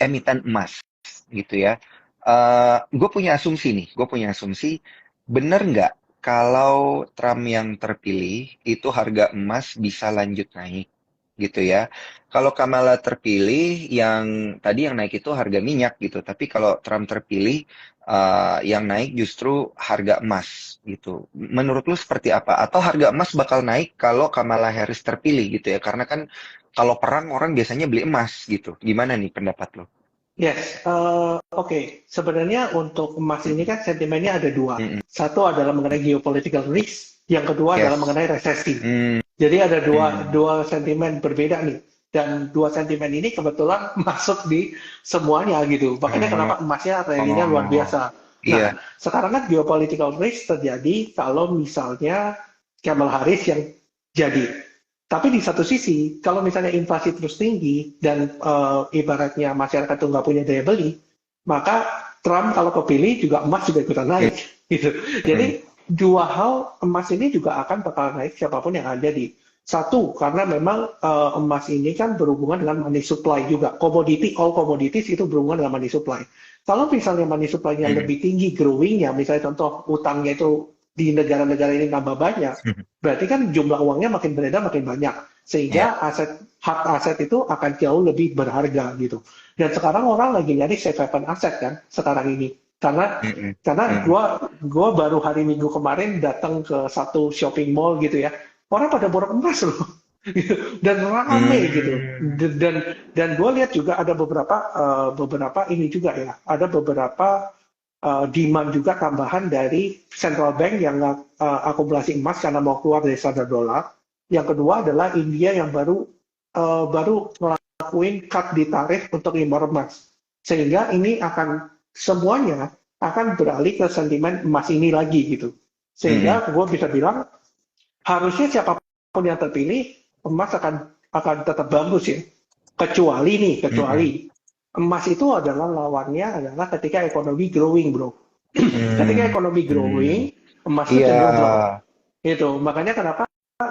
emiten emas gitu ya. Gue punya asumsi nih, gue punya asumsi, bener nggak kalau Trump yang terpilih itu harga emas bisa lanjut naik gitu ya. Kalau Kamala terpilih, yang tadi yang naik itu harga minyak gitu, tapi kalau Trump terpilih, yang naik justru harga emas gitu. Menurut lu seperti apa? Atau harga emas bakal naik kalau Kamala Harris terpilih gitu ya? Karena kan kalau perang orang biasanya beli emas gitu. Gimana nih pendapat lo? Yes, oke. Sebenarnya untuk emas ini Mm-mm. kan sentimennya ada dua. Mm-mm. Satu adalah mengenai geopolitical risk, yang kedua adalah Yes. mengenai resesi. Hmm, Jadi ada dua, hmm. dua sentimen berbeda nih. Dan dua sentimen ini kebetulan masuk di semuanya gitu. Makanya kenapa emasnya rally-nya luar Oh, biasa. Nah, iya. sekarang kan geopolitical risk terjadi kalau misalnya Kamala Harris yang jadi. Tapi di satu sisi, kalau misalnya inflasi terus tinggi dan ibaratnya masyarakat itu nggak punya daya beli, maka Trump kalau kepilih juga emas juga ikutan naik. Gitu. Hmm, Jadi dua hal emas ini juga akan bakal naik siapapun yang ada di satu karena memang emas ini kan berhubungan dengan money supply juga komoditi all commodities itu berhubungan dengan money supply. Kalau misalnya money supply-nya hmm, lebih tinggi growing-nya, misalnya contoh utangnya itu di negara-negara ini nambah banyak, hmm. berarti kan jumlah uangnya makin beredar makin banyak, Iya. sehingga hak aset itu akan jauh lebih berharga gitu. Dan sekarang orang lagi nyari safe haven aset kan sekarang ini, karena Hmm, karena hmm, gua baru hari Minggu kemarin datang ke satu shopping mall gitu ya, orang pada borong emas loh, gitu. Dan rame gitu. hmm. Dan gue lihat juga ada beberapa ini juga ya, ada beberapa demand juga tambahan dari central bank yang akumulasi emas karena mau keluar dari standar dolar. Yang kedua adalah India yang baru ngelakuin cut di tarif untuk impor emas. Sehingga ini akan semuanya akan beralih ke sentimen emas ini lagi gitu. Hmm, Sehingga gue bisa bilang harusnya siapapun yang terpilih emas akan tetap bagus ya. hmm, Kecuali emas itu adalah lawannya adalah ketika ekonomi growing, bro. Ketika hmm, ekonomi hmm. growing, emas itu Iya. cenderung drop. Itu makanya kenapa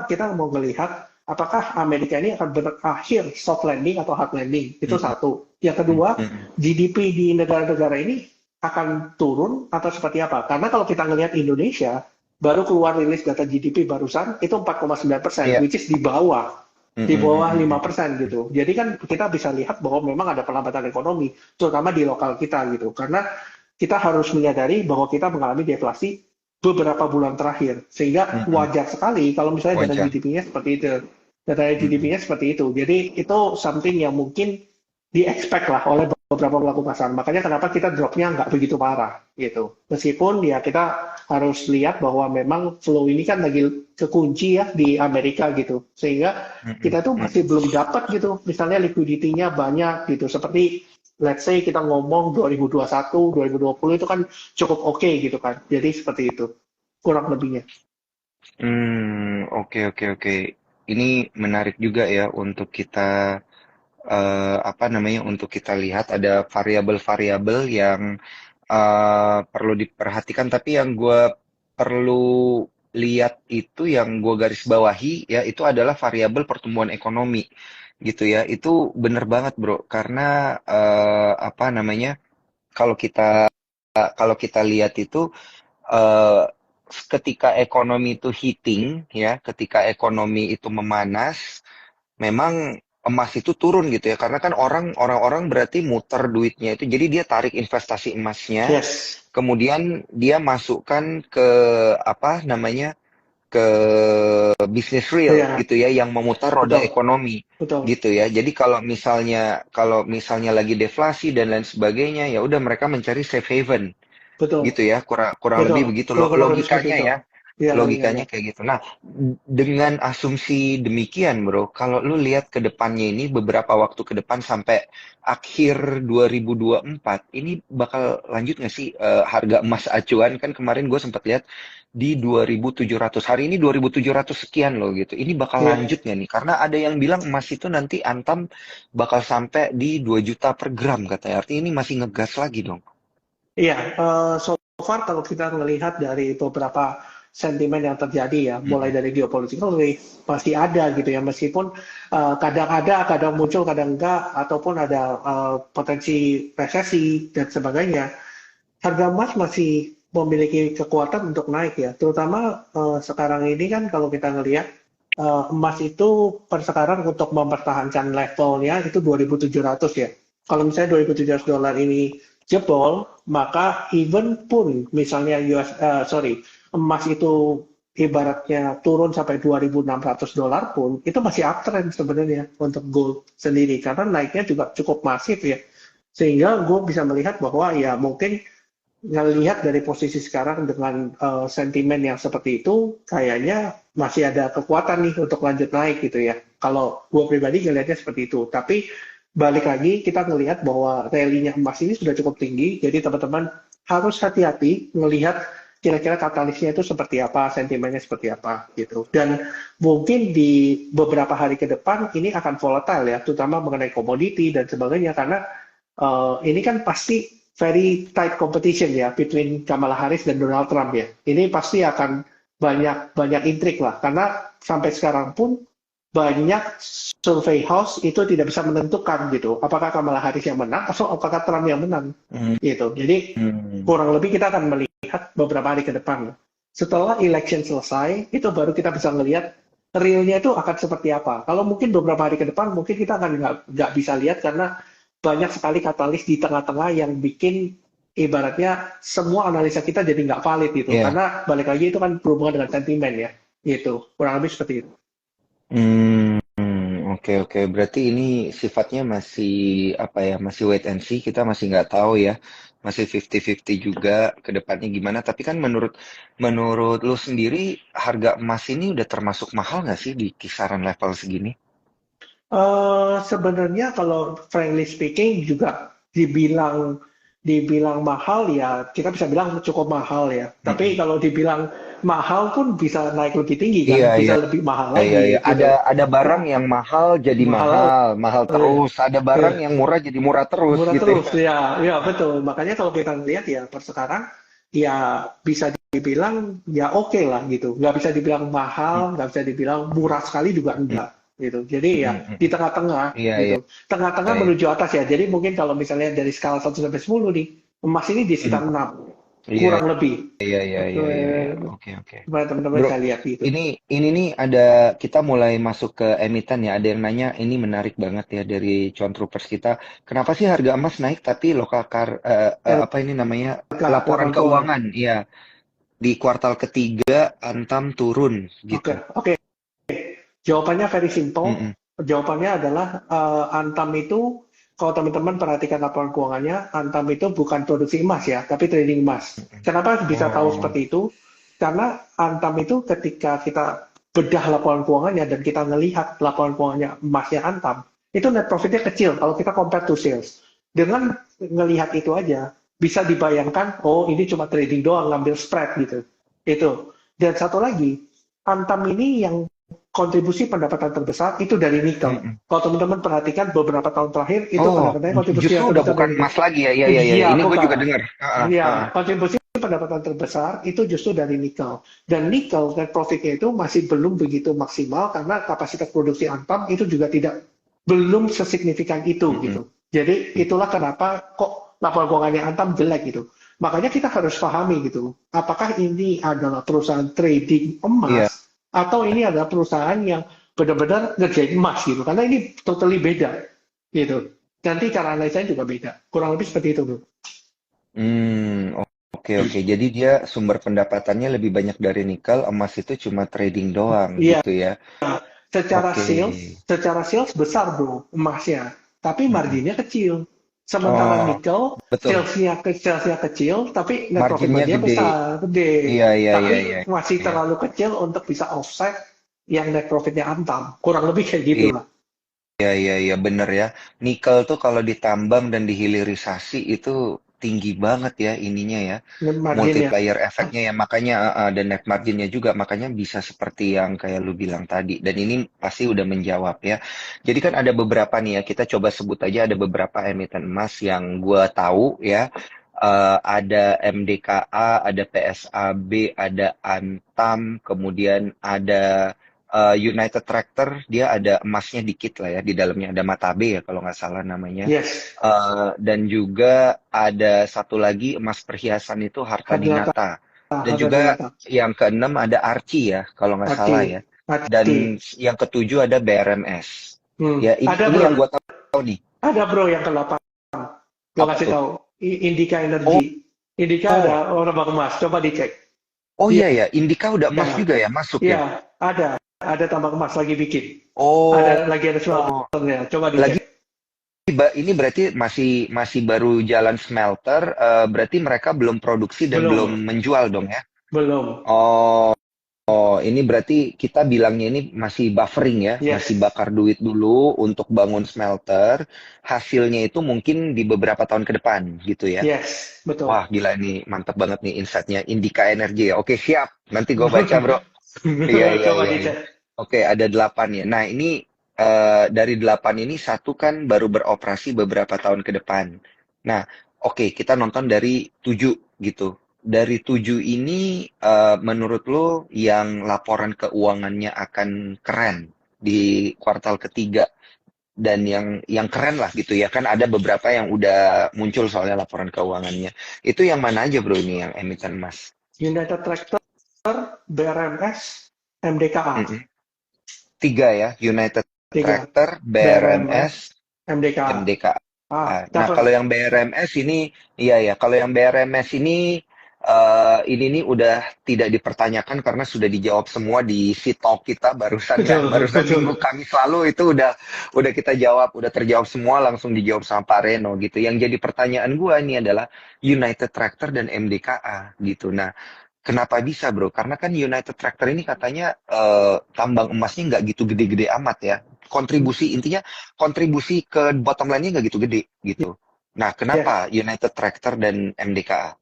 kita mau melihat apakah Amerika ini akan berakhir soft landing atau hard landing. Itu Hmm, satu. Yang hmm, kedua, hmm. GDP di negara-negara ini akan turun atau seperti apa? Karena kalau kita ngelihat Indonesia, baru keluar rilis data GDP barusan itu 4,9%, Iya. which is Hmm, di hmm, bawah hmm, hmm, 5% gitu. Jadi kan kita bisa lihat bahwa memang ada perlambatan ekonomi, terutama di lokal kita gitu. Karena kita harus menyadari bahwa kita mengalami deflasi beberapa bulan terakhir. hmm, Sehingga hmm. wajar sekali kalau misalnya data Wajar. GDP-nya seperti itu. Data Hmm, hmm. GDP-nya seperti itu. Jadi itu something yang mungkin di-expect lah oleh beberapa pelaku pasar. Makanya kenapa kita drop-nya nggak begitu parah gitu. Meskipun ya kita harus lihat bahwa memang flow ini kan lagi kekunci ya di Amerika gitu. Sehingga Hmm, hmm, kita tuh hmm. masih belum dapat gitu. Misalnya liquidity-nya banyak gitu. Seperti let's say kita ngomong 2021, 2020 itu kan cukup oke gitu kan. Jadi seperti itu kurang lebihnya. Oke, oke, oke. Ini menarik juga ya untuk kita apa namanya untuk kita lihat ada variabel-variabel yang perlu diperhatikan. Tapi yang gue perlu lihat itu yang gue garis bawahi ya itu adalah variabel pertumbuhan ekonomi gitu ya. Itu bener banget bro karena apa namanya kalau kita kalau kita lihat itu eh, ketika ekonomi itu heating ya, ketika ekonomi itu memanas, memang emas itu turun gitu ya, karena kan orang-orang berarti muter duitnya itu, jadi dia tarik investasi emasnya, Yes, kemudian dia masukkan ke apa namanya, ke bisnis real ya, gitu ya, yang memutar roda betul, ekonomi betul, gitu ya. Jadi kalau misalnya lagi deflasi dan lain sebagainya, ya udah mereka mencari safe haven betul, gitu ya, kurang kurang betul. lebih begitu Kurang lebih seperti logikanya itu. ya. Ya, logikanya. Logikanya kayak gitu. Nah, dengan asumsi demikian, Bro, kalau lu lihat ke depannya ini beberapa waktu ke depan sampai akhir 2024, ini bakal lanjut nggak sih harga emas acuan? Kan kemarin gue sempat lihat di 2.700. Hari ini 2.700 sekian loh gitu. Ini bakal Iya, lanjut nggak nih? Karena ada yang bilang emas itu nanti antam bakal sampai di 2 juta per gram katanya. Artinya ini masih ngegas lagi dong. iya. So far kalau kita melihat dari beberapa sentimen yang terjadi ya, mulai Mm-mm. dari geopolitical risk masih ada gitu ya, meskipun kadang ada, kadang muncul, kadang enggak, ataupun ada potensi resesi dan sebagainya. Harga emas masih memiliki kekuatan untuk naik ya, terutama sekarang ini kan kalau kita ngelihat emas itu per sekarang untuk mempertahankan levelnya itu 2.700 ya. Kalau misalnya 2.700 dolar ini jebol, maka even pun misalnya emas itu ibaratnya turun sampai 2.600 dolar pun, itu masih uptrend sebenarnya untuk gold sendiri karena naiknya juga cukup masif ya. Sehingga gue bisa melihat bahwa ya mungkin ngelihat dari posisi sekarang dengan sentimen yang seperti itu, kayaknya masih ada kekuatan nih untuk lanjut naik gitu ya. Kalau gue pribadi ngelihatnya seperti itu. Tapi balik lagi kita ngelihat bahwa rally-nya emas ini sudah cukup tinggi, jadi teman-teman harus hati-hati melihat kira-kira katalisnya itu seperti apa, sentimennya seperti apa gitu. Dan mungkin di beberapa hari ke depan ini akan volatile ya, terutama mengenai komoditi dan sebagainya karena ini kan pasti very tight competition ya between Kamala Harris dan Donald Trump ya. Ini pasti akan banyak banyak intrik lah karena sampai sekarang pun banyak survey house itu tidak bisa menentukan gitu apakah Kamala Harris yang menang atau apakah Trump yang menang gitu. Jadi Hmm. kurang lebih kita akan melihat beberapa hari ke depan. Setelah election selesai, itu baru kita bisa melihat realnya itu akan seperti apa. Kalau mungkin beberapa hari ke depan, mungkin kita akan nggak bisa lihat karena banyak sekali katalis di tengah-tengah yang bikin ibaratnya semua analisa kita jadi nggak valid gitu. Iya. Karena balik lagi itu kan berhubungan dengan sentimen ya, gitu. Kurang lebih seperti itu. Hmm, oke oke. Berarti ini sifatnya masih apa ya? Masih wait and see. Kita masih nggak tahu ya. Masih 50-50 juga ke depannya gimana. Tapi kan menurut menurut lu sendiri harga emas ini udah termasuk mahal nggak sih di kisaran level segini? Sebenarnya kalau frankly speaking juga dibilang dibilang mahal ya kita bisa bilang cukup mahal ya. Tapi Mm-mm. kalau dibilang mahal pun bisa naik lebih tinggi Iya kan, iya bisa lebih mahal iya iya. lagi Ada gitu. ada barang Nah, yang mahal jadi mahal mahal mahal eh, terus. Ada barang eh, yang murah jadi murah terus murah gitu terus ya. ya, ya betul. Makanya kalau kita lihat ya per sekarang ya bisa dibilang ya oke lah gitu. Nggak bisa dibilang mahal, nggak bisa dibilang murah sekali juga enggak gitu. Jadi ya di Mm-mm. tengah-tengah Iya iya gitu. Tengah-tengah iya. menuju atas ya. Jadi mungkin kalau misalnya dari skala 1 sampai 10 nih, emas ini di Mm. sekitar 6 Iya kurang lebih. iya iya iya iya iya. Eh, Oke oke. Supaya teman-teman Bro, bisa lihat gitu. ini nih ada kita mulai masuk ke emiten ya. Ada yang nanya ini menarik banget ya dari cuan troopers kita. Kenapa sih harga emas naik tapi apa ini namanya laporan Laporan keuangan. keuangan? Iya, di kuartal ketiga Antam turun Oke, gitu. oke. Jawabannya very simple. Mm-mm. Jawabannya adalah Antam itu, kalau teman-teman perhatikan laporan keuangannya, Antam itu bukan produksi emas ya, tapi trading emas. Kenapa bisa tahu Oh, seperti itu? Karena Antam itu ketika kita bedah laporan keuangannya dan kita melihat laporan keuangannya emasnya Antam, itu net profitnya kecil kalau kita compare to sales. Dengan ngelihat itu aja, bisa dibayangkan, oh ini cuma trading doang, ngambil spread gitu. Itu. Dan satu lagi, Antam ini yang kontribusi pendapatan terbesar itu dari nikel. mm-mm. Kalau teman-teman perhatikan beberapa tahun terakhir itu Oh, pendapatannya kontribusi justru yang udah terbesar bukan dari emas nikel. lagi ya. Iya iya iya. Iya, Ini gue juga bukan. dengar. Iya, kontribusi pendapatan terbesar itu justru dari nikel. Dan nikel net profitnya itu masih belum begitu maksimal karena kapasitas produksi Antam itu juga belum sesignifikan itu Mm-mm. gitu. Jadi itulah kenapa kok laporan keuangannya Antam jelek gitu. Makanya kita harus pahami gitu, apakah ini adalah perusahaan trading Iya. emas atau ini adalah perusahaan yang benar-benar ngerjain emas gitu. Karena ini totally beda gitu. Nanti cara analisanya juga beda. Kurang lebih seperti itu, bro. Oke oke. Jadi dia sumber pendapatannya lebih banyak dari nikel, emas itu cuma trading doang Iya, gitu ya. Oke. secara sales besar bro emasnya, tapi Mm-mm. marginnya kecil. Sementara Oh, nikel betul. salesnya kecil, tapi net profit Marginnya marginnya gede. besar, gede. Iya iya iya iya. Tapi masih Iya. terlalu kecil untuk bisa offset yang net profitnya antam. Kurang lebih kayak gitu lah Iya, iya, iya, bener ya. Nikel tuh kalau ditambang dan dihilirisasi itu tinggi banget ya ininya ya. net marginnya. Multiplier efeknya ya. Makanya, dan net marginnya juga. Makanya bisa seperti yang kayak lu bilang tadi. Dan ini pasti udah menjawab ya. Jadi kan ada beberapa nih ya. Kita coba sebut aja ada beberapa emiten emas yang gua tahu ya. Ada MDKA, ada PSAB, ada Antam, kemudian ada United Tractor, dia ada emasnya dikit lah ya, di dalamnya ada Matabe ya kalau nggak salah namanya. Yes, Dan juga ada satu lagi emas perhiasan itu Harta Hadinata, Dinata. Dan juga Hadinata, yang keenam ada Archie ya kalau nggak salah ya. Arti, Arti. Dan yang ketujuh ada BRMS. Hmm. Ya Ada ini bro, yang gua tahu nih. ada bro yang ke-8. Gue Apa kasih tuh? tahu. Indica Oh, Energy. Indica oh, ada orang emas. Coba dicek. oh Iya, iya ya, Indika udah emas iya, juga ya masuk iya, ya. ada tambang emas lagi bikin. Oh, Lagi ada oh. smelternya. Coba Lagi dicek. Ini berarti masih masih baru jalan smelter, berarti mereka belum produksi dan belum Belum, menjual dong ya? belum. Oh, ini berarti kita bilangnya ini masih buffering ya, masih Yes, bakar duit dulu untuk bangun smelter. Hasilnya itu mungkin di beberapa tahun ke depan gitu ya. yes, betul. Wah, gila ini mantap banget nih insight-nya. Indika Energi ya. Oke, siap. Nanti gue baca, bro. Iya, iya, Coba iya, iya. dicek. Oke, ada delapan ya. Nah, ini dari delapan ini satu kan baru beroperasi beberapa tahun ke depan. Nah, oke, kita nonton dari tujuh gitu. Dari tujuh ini, menurut lo yang laporan keuangannya akan keren di kuartal ketiga dan yang keren lah gitu ya kan ada beberapa yang udah muncul soalnya laporan keuangannya. Itu yang mana aja bro ini yang emiten emas? United Tractor, BRMS, MDKA. Mm-mm. Tiga ya, United Tiga. Tractor, BRMS, BRMS, MDKA. MDKA. Nah, kalau Cover. yang BRMS ini, iya ya, kalau yang BRMS ini nih udah tidak dipertanyakan karena sudah dijawab semua di si talk kita barusan ya, Betul, barusan minggu betul. Kamis lalu itu udah kita jawab, udah terjawab semua langsung dijawab sama Pak Reno gitu. Yang jadi pertanyaan gua ini adalah United Tractor dan MDKA gitu. Nah, kenapa bisa bro? Karena kan United Tractor ini katanya tambang emasnya nggak gitu gede-gede amat ya. Kontribusi intinya kontribusi ke bottom line-nya nggak gitu gede gitu. Nah, Yes. kenapa United Tractor dan MDKA?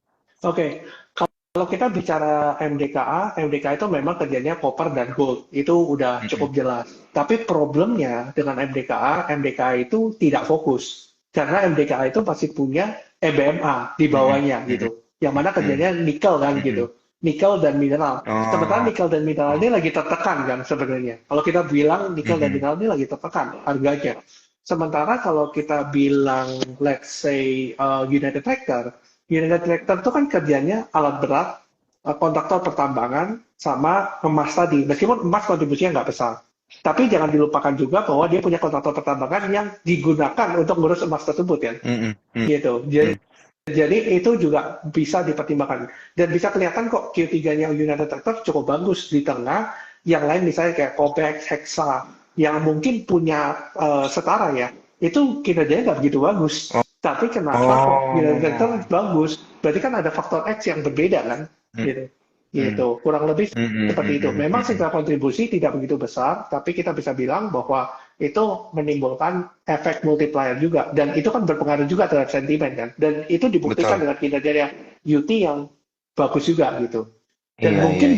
Oke, kalau kita bicara MDKA, MDKA itu memang kerjanya copper dan gold, itu udah Mm-mm, cukup jelas. Tapi problemnya dengan MDKA, MDKA itu tidak fokus. Karena MDKA itu pasti punya EBMA di mm-mm, bawahnya mm-mm, gitu. Yang mana mm-mm, kerjanya nikel kan mm-mm. gitu. Nikel dan mineral. Sementara Oh, nikel dan mineral oh, ini lagi tertekan kan sebenarnya. Kalau kita bilang nikel dan mm-mm, mineral ini lagi tertekan harganya. Sementara kalau kita bilang, let's say, United Tractor, United Tractor itu kan kerjanya alat berat, kontraktor pertambangan, sama emas tadi. Meskipun emas kontribusinya nggak besar. Tapi jangan dilupakan juga bahwa dia punya kontraktor pertambangan yang digunakan untuk ngurus emas tersebut ya. mm-mm, Gitu. mm-mm. Jadi itu juga bisa dipertimbangkan. Dan bisa kelihatan kok Q3-nya United Tractor cukup bagus di tengah. Yang lain misalnya kayak Copex, Hexa, yang mungkin punya setara ya. Itu kinerjanya nggak begitu bagus. Tapi kenapa kok United Tractor Oh, bagus? Berarti kan ada faktor X yang berbeda kan? Gitu. mm-mm, Gitu. Kurang lebih mm-mm, seperti itu. mm-mm, Memang mm-mm. secara kontribusi tidak begitu besar, tapi kita bisa bilang bahwa itu menimbulkan efek multiplier juga dan itu kan berpengaruh juga terhadap sentimen kan dan itu dibuktikan Betul. dengan kinerja UT yang bagus juga gitu dan Iya, iya, mungkin iya.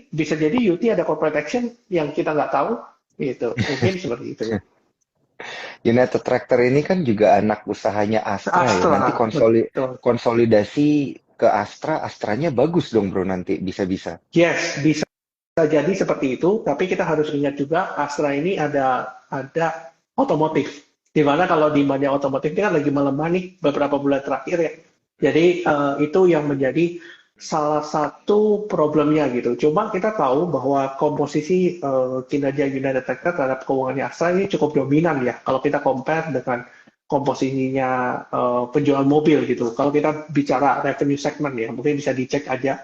bisa jadi UT ada corporate action yang kita nggak tahu gitu mungkin seperti itu. United Tractor ini kan juga anak usahanya Astra ya. Nanti Astra betul. konsolidasi ke Astra, Astranya bagus dong bro nanti bisa-bisa. Yes, bisa jadi seperti itu, tapi kita harus ingat juga Astra ini ada otomotif. Di mana kalau demand-nya otomotif ini kan lagi melemah nih beberapa bulan terakhir ya. Jadi itu yang menjadi salah satu problemnya gitu. Cuma kita tahu bahwa komposisi kinerja United Tractor terhadap keuangannya Astra ini cukup dominan ya. Kalau kita compare dengan komposisinya penjualan mobil gitu. Kalau kita bicara revenue segment ya, mungkin bisa dicek aja.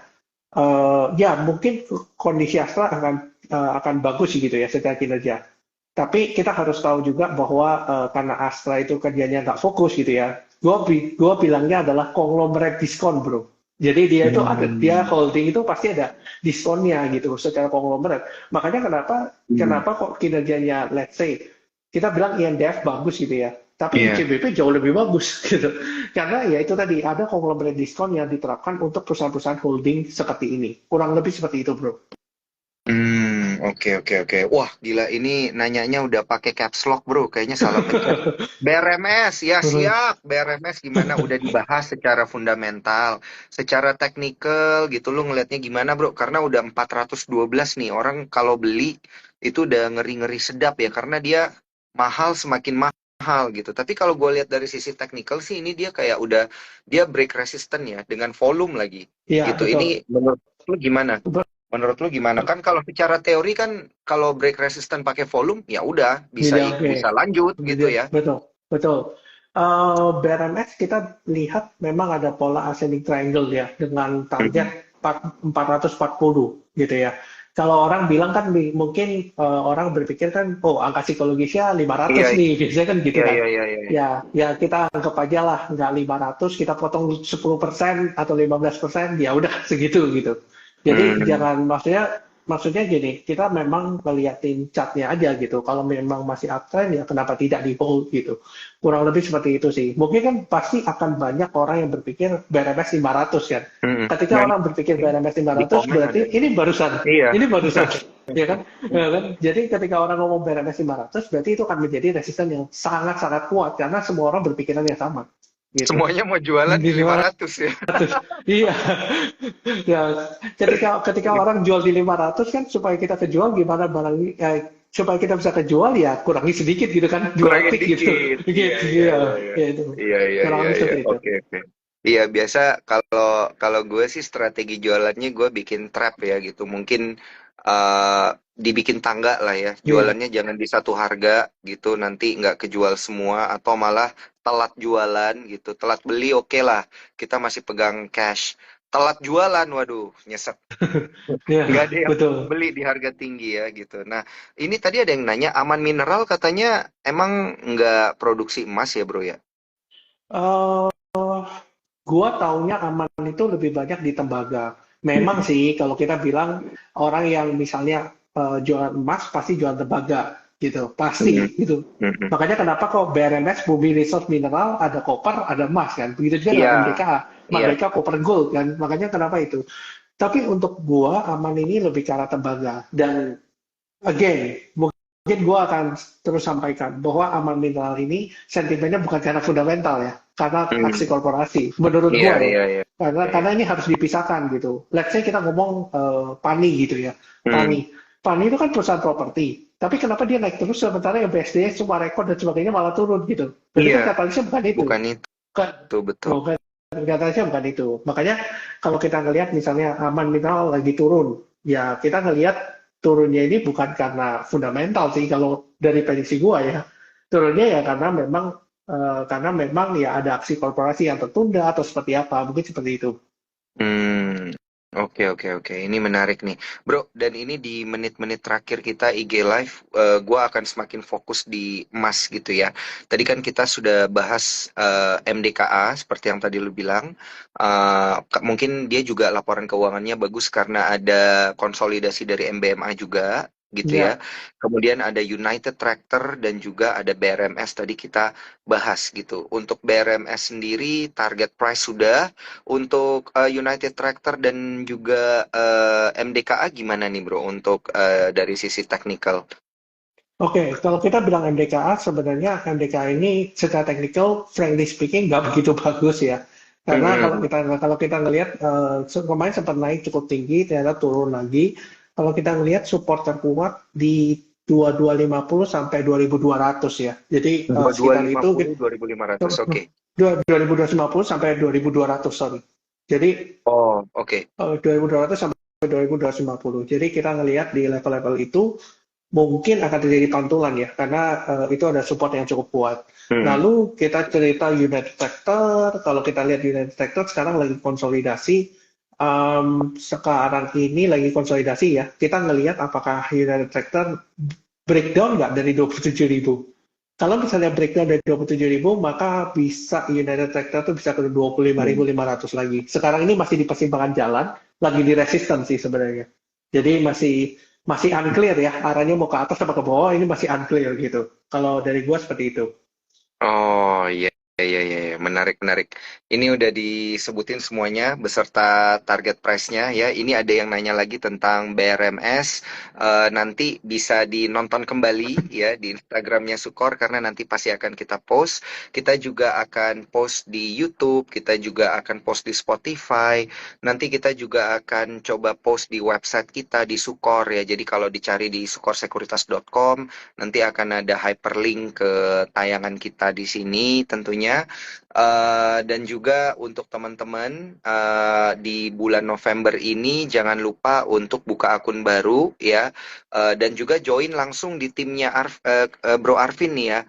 Ya mungkin kondisi Astra akan bagus gitu ya secara kinerja. Tapi kita harus tahu juga bahwa karena Astra itu kerjanya nggak fokus gitu ya. Gua bilangnya adalah konglomerat diskon, bro. Jadi dia itu ada, dia Hmm. holding itu pasti ada diskonnya gitu secara konglomerat. Makanya kenapa kok kinerjanya, let's say kita bilang INDF bagus gitu ya, tapi Iya. ICBP jauh lebih bagus gitu. Karena ya itu tadi ada konglomerat diskon yang diterapkan untuk perusahaan-perusahaan holding seperti ini. Kurang lebih seperti itu, bro. Oke oke oke. Wah, gila ini nanyanya udah pakai caps lock, Bro. Kayaknya salah pencet. BRMS, ya siap. BRMS gimana? Udah dibahas secara fundamental, secara teknikal gitu. Lu ngelihatnya gimana, Bro? Karena udah 412 nih. Orang kalau beli itu udah ngeri-ngeri sedap ya karena dia mahal semakin mahal gitu. Tapi kalau gue lihat dari sisi teknikal sih ini dia kayak udah dia break resistant ya dengan volume lagi Iya, gitu. betul. Ini menurut lu gimana? Menurut lu gimana? Kan kalau secara teori kan kalau break resistant pakai volume ya udah bisa Jadi oke. bisa lanjut gitu ya. Betul, betul. BRMS kita lihat memang ada pola ascending triangle ya dengan Mhm. target 440 gitu ya. Kalau orang bilang kan mungkin orang berpikir kan oh angka psikologisnya Iya, 500 nih biasanya kan gitu iya, kan. iya, iya, iya. Iya. Ya kita anggap aja lah nggak 500 kita potong 10% atau 15% ya udah segitu gitu. Jadi Hmm. jangan maksudnya gini, kita memang ngeliatin chartnya aja gitu. Kalau memang masih uptrend ya kenapa tidak di hold gitu. Kurang lebih seperti itu sih. Mungkin kan pasti akan banyak orang yang berpikir BRMS 500 kan. Mhm. Ketika Nah, orang berpikir ini BRMS di 500 komen ada berarti nih. Iya. ini barusan ya kan? Ya kan? Jadi ketika orang ngomong BRMS 500 berarti itu akan menjadi resisten yang sangat-sangat kuat karena semua orang berpikiran yang sama gitu. Semuanya mau jualan di Di 500 ya. 500. Iya. Ya, ketika orang jual di 500 kan supaya kita kejual gimana supaya kita bisa kejual ya kurangi sedikit gitu kan jual Kurangin pick gitu dikit. Iya, gitu iya, iya, ya, iya. ya itu Iya, iya, kurang iya, lebih iya. seperti itu. Oke, oke. Iya, biasa kalau kalau gue sih strategi jualannya gue bikin trap ya gitu. Mungkin eh dibikin tangga lah ya. Iya. Jualannya jangan di satu harga gitu. Nanti nggak kejual semua atau malah telat jualan gitu. Telat beli oke lah. Kita masih pegang cash. Telat jualan, waduh, nyesek. Iya, Nggak ada yang betul. beli di harga tinggi ya gitu. Nah, ini tadi ada yang nanya, Aman Mineral katanya emang nggak produksi emas ya bro ya? eh Gua taunya aman itu lebih banyak di tembaga. Memang Mhm. sih kalau kita bilang orang yang misalnya jualan emas pasti jualan tembaga gitu, Mhm. pasti gitu. Mhm. Makanya kenapa kok BRMS Bumi Resource Mineral ada koper, ada emas kan. Begitu juga Iya, dengan MDKA, iya. mereka koper gold kan. Makanya kenapa itu. Tapi untuk gua aman ini lebih ke arah tembaga dan again, mungkin gue akan terus sampaikan bahwa aman mineral ini sentimennya bukan karena fundamental ya, karena aksi Hmm. korporasi. Menurut Iya, gue ya, iya, iya, iya, iya. karena ini harus dipisahkan gitu. Let's say kita ngomong Pani gitu ya, Hmm. Pani itu kan perusahaan properti. Tapi kenapa dia naik terus sementara yang BSD semua rekor dan sebagainya malah turun gitu? Berarti Iya, kan katalisnya bukan itu. bukan Kan, itu betul. bukan katalisnya bukan itu. Makanya kalau kita ngelihat misalnya aman mineral lagi turun, ya kita ngelihat turunnya ini bukan karena fundamental sih kalau dari prediksi gua ya. Turunnya ya karena memang ya ada aksi korporasi yang tertunda atau seperti apa, mungkin seperti itu. Hmm, oke oke oke. Ini menarik nih, Bro. Dan ini di menit-menit terakhir kita IG Live, gua akan semakin fokus di emas gitu ya. Tadi kan kita sudah bahas MDKA seperti yang tadi lu bilang. Mungkin dia juga laporan keuangannya bagus karena ada konsolidasi dari MBMA juga gitu ya. Ya, Kemudian ada United Tractor dan juga ada BRMS tadi kita bahas gitu. Untuk BRMS sendiri target price sudah. Untuk United Tractor dan juga MDKA gimana nih bro untuk dari sisi technical? oke. Kalau kita bilang MDKA, sebenarnya MDKA ini secara teknikal, frankly speaking, nggak begitu bagus ya. Karena Mm-mm. kalau kita ngelihat kemarin sempat naik cukup tinggi, ternyata turun lagi. Kalau kita ngelihat support terkuat di 2250 sampai 2200 ya. Jadi Dua dua sekitar lima itu puluh 2.500, oke. 2250 sampai 2200 sorry. Jadi Oh, Oke. 2.200 sampai 2.250. Jadi kita ngelihat di level-level itu mungkin akan terjadi pantulan ya, karena itu ada support yang cukup kuat. Hmm. Lalu kita cerita United Tractor, kalau kita lihat United Tractor sekarang lagi konsolidasi, sekarang ini lagi konsolidasi ya, kita ngelihat apakah United Tractor breakdown nggak dari 27.000. Kalau misalnya breakdown dari 27.000, maka bisa United Tractor tuh bisa ke Hmm. 25.500 lagi. Sekarang ini masih di persimpangan jalan, lagi di resistance sih sebenarnya. Jadi masih masih unclear ya, arahnya mau ke atas apa ke bawah, ini masih unclear gitu. Kalau dari gua seperti itu. Oh iya, iya, iya, iya. Menarik, menarik. Ini udah disebutin semuanya beserta target price-nya ya. Ini ada yang nanya lagi tentang BRMS. Nanti bisa dinonton kembali ya di Instagramnya Sukor karena nanti pasti akan kita post. Kita juga akan post di YouTube, kita juga akan post di Spotify. Nanti kita juga akan coba post di website kita di Sukor ya. Jadi kalau dicari di sukorsekuritas.com nanti akan ada hyperlink ke tayangan kita di sini tentunya. Dan juga untuk teman-teman di bulan November ini jangan lupa untuk buka akun baru ya. Dan juga join langsung di timnya Bro Arvin nih ya.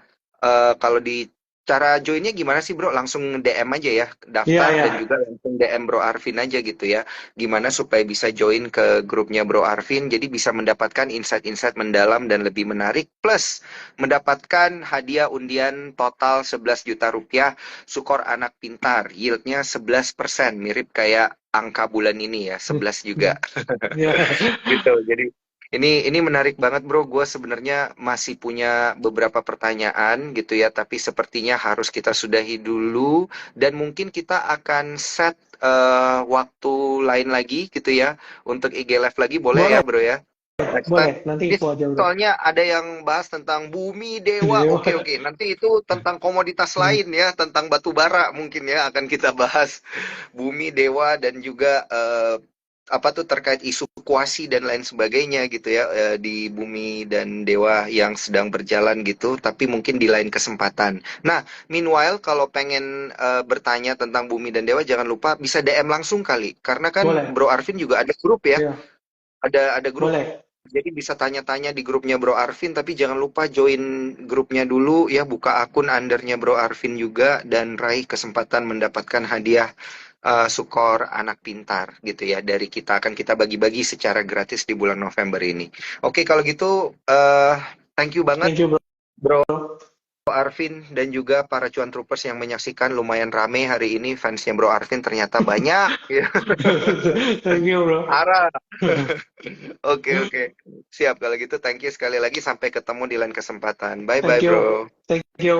Kalau di cara joinnya gimana sih Bro? Langsung DM aja ya, Iya, daftar ya. dan juga langsung DM Bro Arvin aja gitu ya. Gimana supaya bisa join ke grupnya Bro Arvin, jadi bisa mendapatkan insight-insight mendalam dan lebih menarik, plus mendapatkan hadiah undian total 11 juta rupiah, Sukor Anak Pintar, yieldnya 11%, mirip kayak angka bulan ini ya, 11 juga. Ya. Gitu. Jadi ini menarik banget bro. Gue sebenarnya masih punya beberapa pertanyaan gitu ya, tapi sepertinya harus kita sudahi dulu dan mungkin kita akan set waktu lain lagi gitu ya untuk IG Live lagi boleh ya Boleh, bro ya. Next time. boleh. Nanti Ini info aja, Bro. soalnya ada yang bahas tentang bumi dewa. Dewa. Oke oke. Nanti itu tentang komoditas lain ya, tentang batu bara mungkin ya akan kita bahas bumi dewa dan juga apa tuh terkait isu kuasi dan lain sebagainya gitu ya di bumi dan dewa yang sedang berjalan gitu tapi mungkin di lain kesempatan. Nah, meanwhile kalau pengen bertanya tentang bumi dan dewa jangan lupa bisa DM langsung kali karena kan Boleh. Bro Arvin juga ada grup ya. Ya, Ada grup. boleh. Jadi bisa tanya-tanya di grupnya Bro Arvin, tapi jangan lupa join grupnya dulu ya, buka akun undernya Bro Arvin juga dan raih kesempatan mendapatkan hadiah Sukor Anak Pintar gitu ya dari kita akan kita bagi-bagi secara gratis di bulan November ini. Oke kalau gitu thank you banget Thank you, Bro. Bro Arvin dan juga para cuan troopers yang menyaksikan lumayan rame hari ini fansnya Bro Arvin ternyata banyak ya. Thank you, Bro. Parah. Oke oke. Siap kalau gitu thank you sekali lagi sampai ketemu di lain kesempatan. Bye bye Thank you. bro. Thank you.